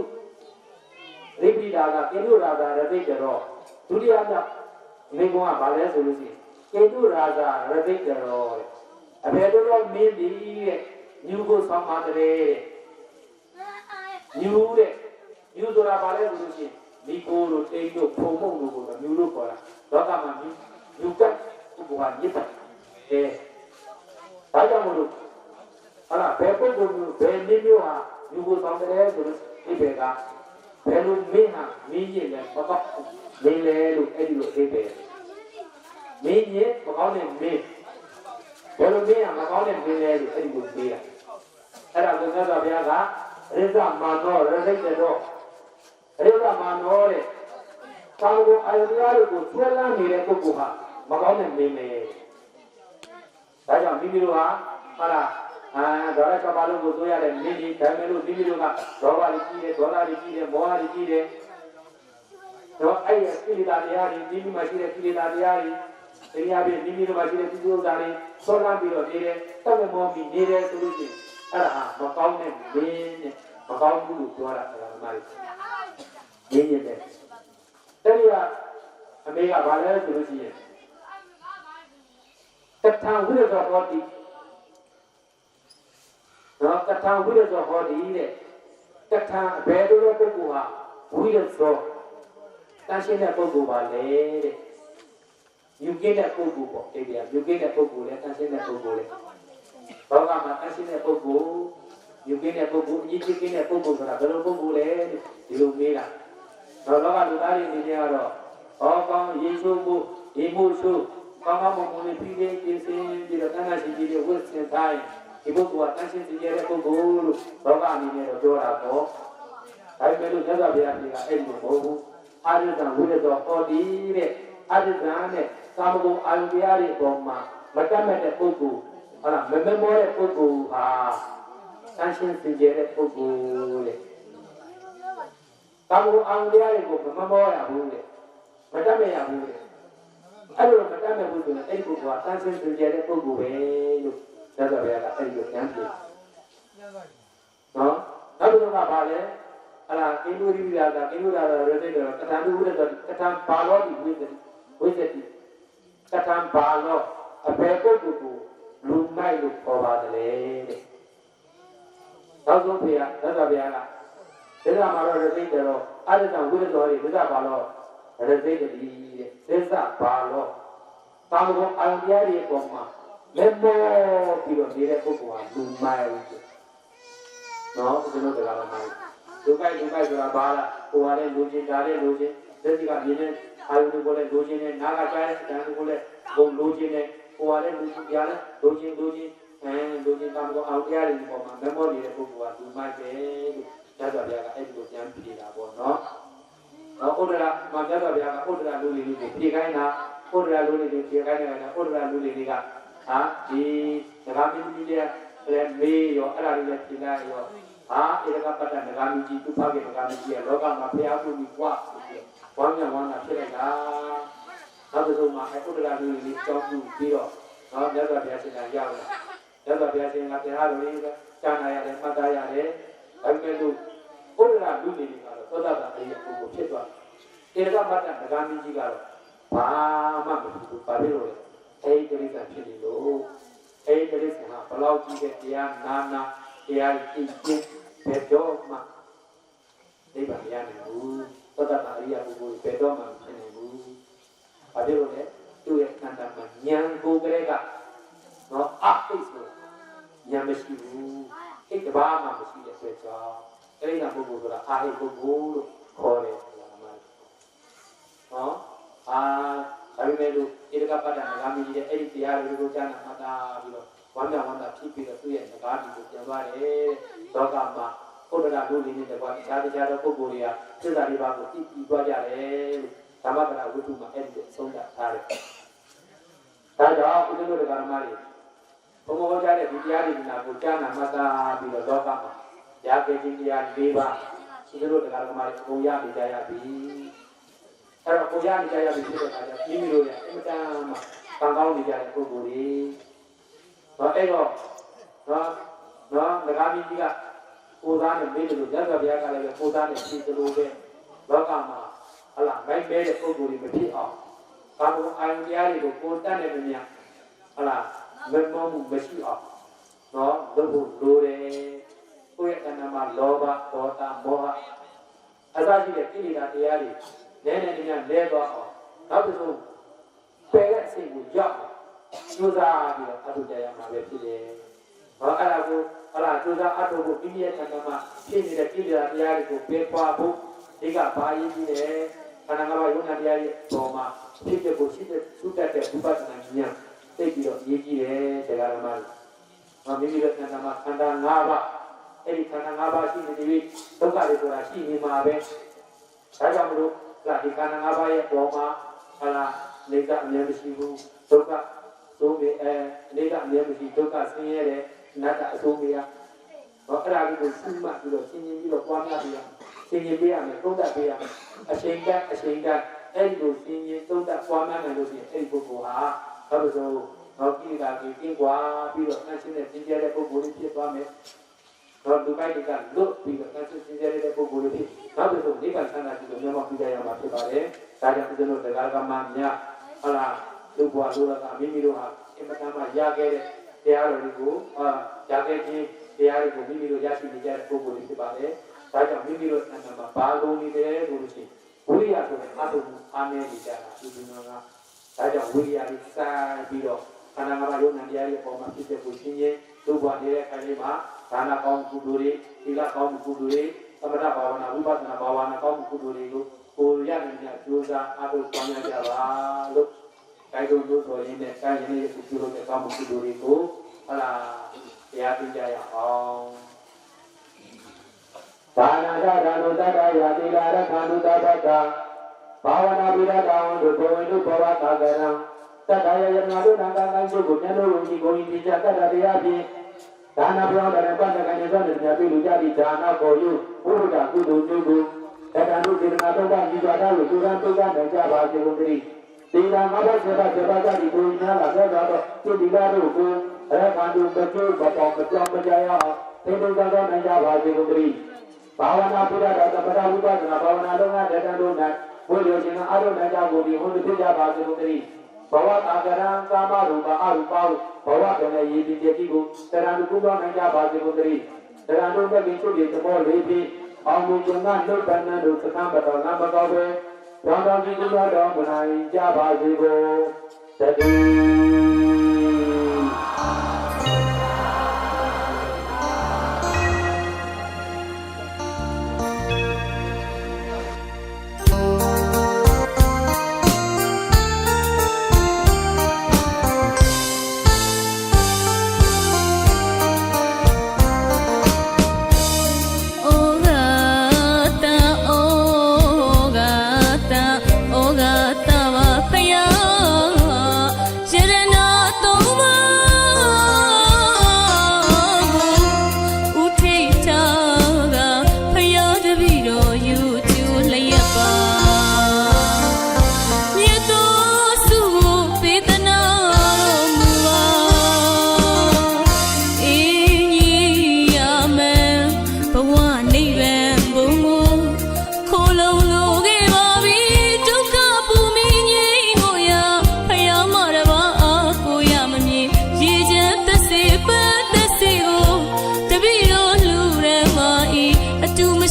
S1: ရိပိဒါကကိန္တုရာဇာရသိတရောဒုတိယမြောက်မိကုံကဘာလဲဆိုလို့ရှိရင်ကိန္တုရာဇာရသိတရောတဲ့အဘယ်တော့မင်းဒီတဲ့ညူကိုဆောင်းပါတယ်ညူတဲ့ညူဆိုတာဘာလဲဆိုလို့ရှိရင်မိကိုတို့တိန်တို့ဖုံမုံတို့ကိုညူလို့ခေါ်တာလောကမှာညူကတ်ဥပ္ပဟာညစ်တယ်ဒါကြောင့်မို့လို့ဟာလားဘယ်ပုဂ္ဂိုလ်မျိုးဘယ်နည်းမျိုးဟာညူကိုဆောင်တယ်ဆိုလို့ဒီဘက်ကဘယ်လိုမင်းဟာမင်းကြီးလဲမကောက်မင်းလဲလို့အဲ့ဒီလိုသိတယ်မင်းကြီးမကောင်းတဲ့မင်းဘယ်လိုမင်းဟာမကောင်းတဲ့မင်းလဲလို့အဲ့ဒီလိုသိတာအဲ့ဒါကိုမြတ်စွာဘုရားကရိသမနောရသိတရောရိသမနောတဲ့သာဝကအာယတရားတွေကိုဆွဲလန်းနေတဲ့ပုဂ္ဂိုလ်ဟာမကောင်းတဲ့မင်းပဲဒါကြောင့်မိမိတို့ဟာဟာလားဒေါရကဘာလို့ကိုသွေးရတဲ့မင်းကြီးဒါမဲ့လို့မိမိတို့ကဒေါဘလေးကြီးတယ်ဒေါသလေးကြီးတယ်မောဟလေးကြီးတယ်တော့အဲ့ဒီကိလေသာတရားတွေမိမိမှာရှိတဲ့ကိလေသာတရားတွေတရားပြီးမိမိတို့မှာရှိတဲ့ကုသိုလ်တရားတွေဆွဲလန်းပြီးတော့နေတယ်တတ်မောပြီးနေတယ်ဆိုလို့ရှိရင်အဲ့ဒါမကောင်းတဲ့မင်းနဲ့မကောင်းဘူးလို့ပြောတာဆရာသမားတွေရင်းရတဲ့တတိ အမေကဘာလဲဆိုလို့ရှိရင်တထံဝိရဇောဟောတိနော်တထံဝိရဇောဟောတိတဲ့တထံဘယ်လိုပုဂ္ဂိုလ်ဟာဝိရဇောတန်ရှင်းတဲ့ပုဂ္ဂိုလ်ပါလေတဲ့ယူကိတဲ့ပုဂ္ဂိုလ်ပေါ့အဲ့ဒီယူကိတဲ့ပုဂ္ဂိုလ်လေတန်ရှင်းတဲ့ပုဂ္ဂိုလ်လေဘောကမှာတန်ရှင်းတဲ့ပုဂ္ဂိုလ်ယူကိတဲ့ပုဂ္ဂိုလ်အကြီးကြီးကိတဲ့ပုဂ္ဂိုလ်ဆိုတာဘယ်လိုပုဂ္ဂိုလ်လဲဒီလိုမေးတာတော့လောကလူသားတွေနေကြတော့ဟောကောင်းရေချိုးမှုရေမှုချိုးကောင်းကောင်းမွန်မွန်လေးပြီးပြီးပြင်းစင်းပြီးတော့တန်ခါရှိကြီးတွေဝတ်ဆင်တိုင်းဒီပုဂ္ဂိုလ်ကတန်ရှင်းစီရဲ့ပုဂ္ဂိုလ်လို့လောကအနေနဲ့တော့ပြောတာပေါ့ဒါပေမဲ့လို့မြတ်စွာဘုရားကအဲ့ဒီမဟုတ်ဘူးအာရုံဝိရဇောဟောတိတဲ့အတ္တဇာနဲ့ကာမဂုဏ်အာယုတရားတွေအပေါ်မှာမတတ်မဲ့တဲ့ပုဂ္ဂိုလ်ဟုတ်လားမမောတဲ့ပုဂ္ဂိုလ်ဟာတန်ရှင်းစီရဲ့ပုဂ္ဂိုလ်တဲ့ကာမဂုဏ်အာယုတရားတွေကိုမမောရဘူးတဲ့မတတ်မဲ့ရဘူးတဲ့အဲ့လိုမတတ်မဲ့ဘူးဆိုရင်အဲ့ဒီပုဂ္ဂိုလ်ကတန်ရှင်းစီရဲ့ပုဂ္ဂိုလ်ပဲလို့မြတ်စွာဘုရားကအဲ့ဒီကိုကျမ်းပြနော်နောက်တစ်ခုကဘာလဲအဲ့ဒါကိလူရိယာကကိလူရာရတဲ့ကတန်တူဝိရဇောကတံဘာလောဒီဝိဇတိကတံဘာလောအဘယ်ပုဂ္ဂိုလ်ကိုလူမိုက်လို့ခေါ်ပါတယ်တဲ့နောက်ဆုံးဖေရသစ္စာဗျာကသစ္စာမှာတော့ရသိတယ်တော့အတ္တဝိရဇောတွေသစ္စာဘာလောရသိတယ်တဲ့သစ္စာဘာလောကာမဂုဏ်အာယုတရားတွေပေါ်မှာလက်မောပြီးတော့နေတဲ့ပုဂ္ဂိုလ်ဟာလူမိုက်နော်ဒီလိုတရားတော်မှာလူမိုက်ဆိုတာဘာလားဟိုဟာလည်းလူချင်းဒါလည်းလူချင်းသက်စီကမြင်နေအာယုကိုလည်းလူချင်းနဲ့နားကကြားတဲ့အတန်ကိုလည်းဘုံလူချင်းနဲ့ဟိုဟာလည်းလူချင်းကြားလည်းလူချင်းလူချင်းကာမဂုဏ်အာယုတရားတွေပေါ်မှာလက်မောနေတဲ့ပုဂ္ဂိုလ်ဟာလူမိုက်ပဲလို့မြတ်စွာဘုရားကအဲ့ဒီလိုပြန်ပြေတာပေါ့နော်ဥဒရာမှာမြတ်စွာဘုရားကဥဒရာလူလေးတွေကိုပြေခိုင်းတာဥဒရာလူလေးတွေပြေခိုင်းတယ်ကဥဒရာလူလေးတွေကဟာဒီငကားမင်းကြီးလည်းမေးရောအဲ့ဒါလေးလည်းပြင်လိုက်ရောဟာဧကပတ္တငကားမင်းကြီးသူ့ဖခင်ငကားမင်းကြီးကလောကမှာဖျားဖို့ပြီးကွာဝမ်းမြောက်ဝမ်းသာဖြစ်လိုက်တာနောက်တစ်ဆုံးမှာဥဒရာလူလေးကြောင်းပြီးတော့နော်မြတ်စွာဘုရားရှင်ကရောက်လာမြတ်စွာဘုရားရှင်ကတရားတော်လေးကကြားနာရတယ်မှတ်သားရတယ်ဒါပေမဲ့လို့ဥဒရာလူလေးတွေကတော့သောတာပန်အရိယပုဂ္ဂိုလ်ဖြစ်သွားတယ်ဧကပတ္တငကားမင်းကြီးကတော့ဘာမှမဖြစ်ဘူးဘာဖြစ်လို့လဲအဲ့ဒီတိရစ္ဆာန်ဖြစ်နေလို့အဲ့ဒီတိရစ္ဆာန်ကဘလောက်ကြီးတဲ့တရားနာတရားကြည့်ချင်းဘယ်တော့မှနိဗ္ဗာန်မရနိုင်ဘူးသတ္တပရိယပုဂ္ဂိုလ်ဘယ်တော့မှမဖြစ်နိုင်ဘူးဘာဖြစ်လို့လဲသူ့ရဲ့ခန္ဓာမှာဉာဏ်ကိုယ်ကလေးကနော်အပိတ်ဆိုဉာဏ်မရှိဘူးအဲ့တဘာမှမရှိတဲ့အတွက်ကြောင့်အဲ့ဒီကပုဂ္ဂိုလ်ဆိုတာအာဟိပုဂ္ဂိုလ်လို့ခေါ်တယ်ဆိုတာမှနော်ဒါပေမဲ့လို့ဧကပတ္တငကားမင်းကြီးရဲ့အဲ့ဒီတရားတွေကိုကြားနာမှတ်သားပြီးတော့ဝမ်းမြောက်ဝမ်းသာဖြစ်ပြီးတော့သူ့ရဲ့ငကားဒီကိုပြန်သွားတယ်လောကမှာဥဒ္ဒရာလူလေးနဲ့တကွာတရားတရားသောပုဂ္ဂိုလ်တွေကသစ္စာလေးပါးကိုသိပြီးသွားကြတယ်လို့ဓမ္မပဒဝိတုမှာအဲ့ဒီကိုဆုံးဖြတ်ထားတယ်ဒါကြောင့်ဥဒ္ဒရာဓမ္မတွေဘုံဘောကြားတဲ့ဒီတရားတွေနာကိုကြားနာမှတ်သားပြီးတော့လောကမှာရာဂေခြင်းတရား၄ပါးဥဒ္ဒရာဓမ္မတွေအကုန်ရပြီးကြရပြီအဲ့တော့ကိုရနေကြရပြီဖြစ်တဲ့အခါကျပြီးပြီလို့ရအင်မတန်မှကောင်းနေကြတဲ့ပုဂ္ဂိုလ်တွေတော့အဲ့တော့နော်ငကားမင်းကြီးကကိုသားနဲ့မေးတယ်လို့ရသော်ဘုရားကလည်းကိုသားနဲ့ဖြေသလိုပဲလောကမှာဟလာမိုက်မဲတဲ့ပုဂ္ဂိုလ်တွေမဖြစ်အောင်ကာမဂုဏ်အာယုတရားတွေကိုကိုတတ်တဲ့မြတ်ဟလာမမောမှုမရှိအောင်နော်လုပ်ဖို့လိုတယ်ကိုယ့်ရဲ့အနာမှာလောဘဒေါသမောဟအစရှိတဲ့ကိလေသာတရားတွေနဲနဲညလဲသွားအောင်နောက်တစ်ဆုံးပယ်တဲ့အစိတ်ကိုရောက်ကြိုးစားပြီးတော့အထုကြရမှာပဲဖြစ်တယ်။ဟောအဲ့ဒါကိုဟလာကြိုးစားအထုဖို့အိန္ဒိယသံဃာမှာဖြစ်နေတဲ့ကိလေသာတရားတွေကိုပယ်ပွားဖို့ဒီကဘာရင်းကြီးလဲခန္ဓာငါးပါးယုံနာတရားရဲ့ပေါ်မှာဖြစ်တဲ့ကိုရှိတဲ့သုတ္တတဲ့ဥပဒနာဉာဏ်သိပြီးတော့ရည်ကြီးတယ်တရားဓမ္မတွေ။ဟောမိမိတို့သံဃာမှာခန္ဓာ၅ပါးအဲ့ဒီခန္ဓာ၅ပါးရှိနေပြီးဒုက္ခတွေဆိုတာရှိနေမှာပဲ။ဒါကြောင့်မလို့ဒီခန္ဓာ၅ပါးရဲ့ပေါ်မှာဟလာနေကအမြဲမရှိဘူးဒုက္ခသို့ပဲနေကအမြဲမရှိဒုက္ခဆင်းရဲတယ်နတ္တအဆုံးမရဟောအဲ့ဒါကိုစုမှတ်ပြီးတော့ရှင်းပြီးတော့ပွားများပြီးတော့ရှင်းပေးရမယ်သုံးသပ်ပေးရမယ်အချိန်ကအဲ့ဒီကိုရှင်းသုံးသပ်ပွားများနိုင်လို့ရှိရင်အဲ့ဒီပုဂ္ဂိုလ်ဟာဘာလို့ဆိုတော့ကိလေသာကြီးကင်းကွာပြီးတော့နှံ့ရှင်းတဲ့သင်ကြားတဲ့ပုဂ္ဂိုလ်လေးဖြစ်သွားမယ် တော့လူပိုက်ကလွတ်ပြီးတော့ဆက်စစ်ကြတဲ့ပုံကိုယ်လေးနောက်ပြီးတော့ဒီကဆန္ဒကြည့်လို့မြန်မာပြည်ရမှာဖြစ်ပါတယ်ဒါကြောင့်ဦးဇင်းတို့တရားကမှမြတ်ဟလာလူဘွားလူရကမိမိတို့ဟာအင်မတန်မှရခဲ့တဲ့တရားတော်တွေကိုရခဲ့ခြင်းတရားတွေကိုမိမိတို့ရရှိနေကြတဲ့ပုံကိုယ်လေးဖြစ်ပါတယ်ဒါကြောင့်မိမိတို့အန္တမှာဘာကုန်နေတယ်လို့ရှိရင်ဝိရိယဆိုတဲ့အထုံအားနည်းနေကြတာဒီလိုမျိုးကဒါကြောင့်ဝိရိယလေးစာပြီးတော့ခန္ဓာငါးပါးယုံနာတရားရဲ့ပုံမှာဖြစ်တဲ့ကိုရှင်းရင်လူဘွားနေတဲ့အခါလေးမှာဒါနကောင်းကုသိုလ်တွေသီလကောင်းကုသိုလ်တွေသမထဘာဝနာဝိပဿနာဘာဝနာကောင်းကုသိုလ်တွေကိုကိုရနိုင်တဲ့ကြိုးစားအားထုတ်ဆောင်ရွက်ကြပါလို့တိုက်တွန်းလို့ဆိုရင်လည်းကာယနဲ့ကုသိုလ်တွေကောင်းကုသိုလ်တွေကိုဟလာတရားသိကြရအောင်ဒါနာဒဒါနုတ္တရာသီလာရခန္တုတပ္ပကဘာဝနာပိရတောင်းတို့ဘဝိနုဘဝတာကရံတတ္တယယနာတို့နာကကိုင်းတို့ကိုမျက်လုံးဝင်ကြီးကိုရင်ပြတတ်တရားဖြင့်ဒါနပြောင်းတဲ့ပတ်သက်ကနေသောတဲ့ပြပြလူကြသည့်ဒါနကိုယူဘုရားကုသိုလ်မျိုးကိုတတ္တနုစေတနာတော့ကညီစွာတော်ကိုသူရန်တုကနိုင်ကြပါစေကုန်သတည်းသီလငါးပါးစေပါစေပါကြသည့်ကိုညာလာဆက်တော်သူဒီလာတို့ကိုရခန္တုမကျိုးမပေါမကြောင်မကြရအောင်သင်္တို့သောနိုင်ကြပါစေကုန်သတည်းဘာဝနာပုဒ္ဒရာသမထဝိပဿနာဘာဝနာလုံးကတတ္တတို့၌ဘုရားရှင်အားထုတ်နိုင်ကြကုန်သည်ဟောဖြစ်ကြပါစေကုန်သတည်းဘဝအာကရံကာမရူပအရူပဘဝကလည်းရည်တည်တိကိုတရံကုသောနိုင်ကြပါစေကုန်သတည်းတရံတို့ကလည်းချုပ်ရသဘောလေးပြီးအောင်မှုကျန်ကနှုတ်ပန်းတို့သကံပတော်ငါမတော်ပဲရောင်းတော်ကြီးကုသောတော်မနိုင်ကြပါစေကုန်သတ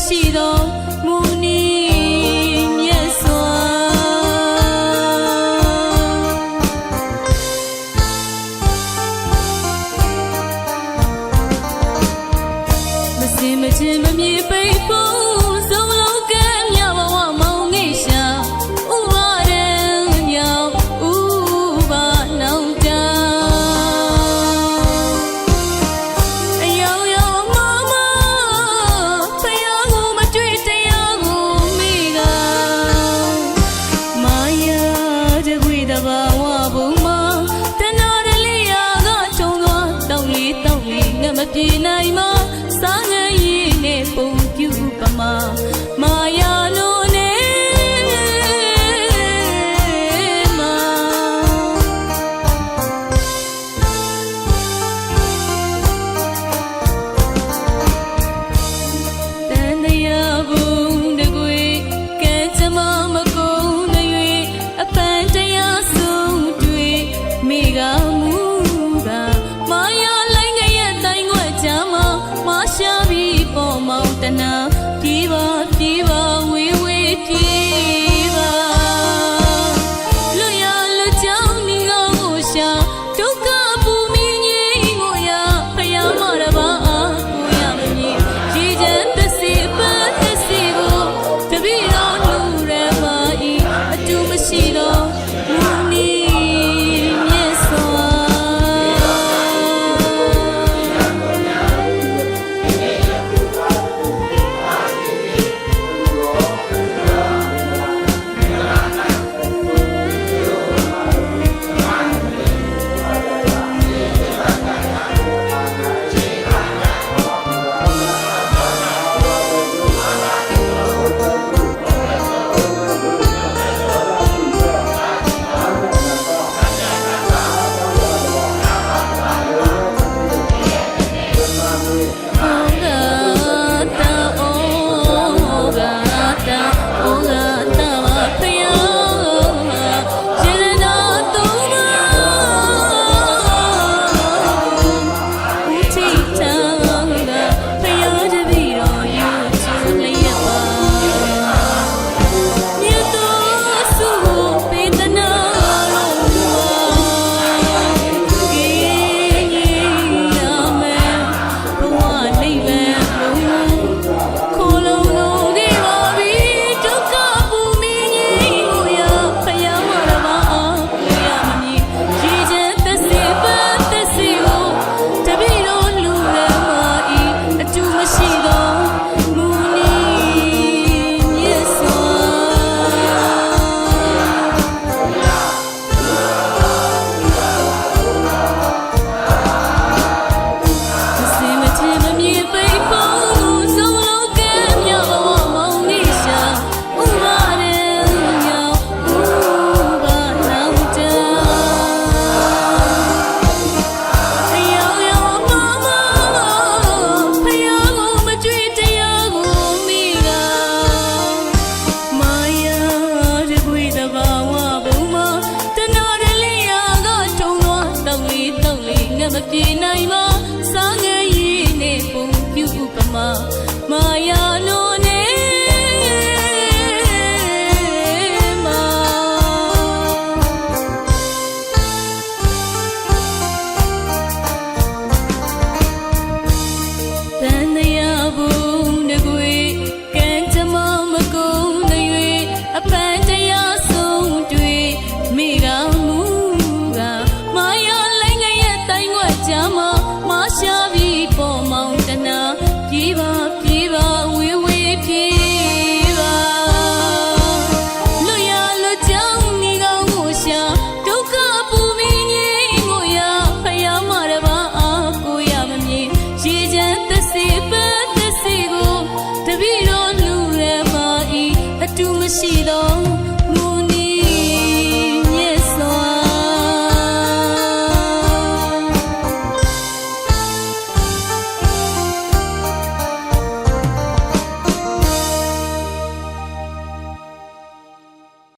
S1: ရှိသောမူနီမြတ်စွာမစင်မချင်းမမြေပိတ်ဖို့ဆုံးလုံးကဲမြဘဝမောင်ငိရှာဥပါရံညောင်ဥပါနောင်တအယောင်ယောင်မမဖယားကိုမတွေ့တရားကိုမိကမာယာတကွေတဘာဝဘုံမှာတနာရလေးရာကချုံသွားတောက်လေးငါမပြေနိုင်မစားငယ်ရင်နဲ့ပုံပြူပမာမာယာလို့နဲ့မာတန်တရားဘုံတကွေကဲချမမကုန်းတွေအပန်းတရားဆုံးတွေ့မိကမူကမာယာလိုက်ငရဲ့တိုင်းွက်ချမ်းမရှာပြီးပေါ်မောင်တနာ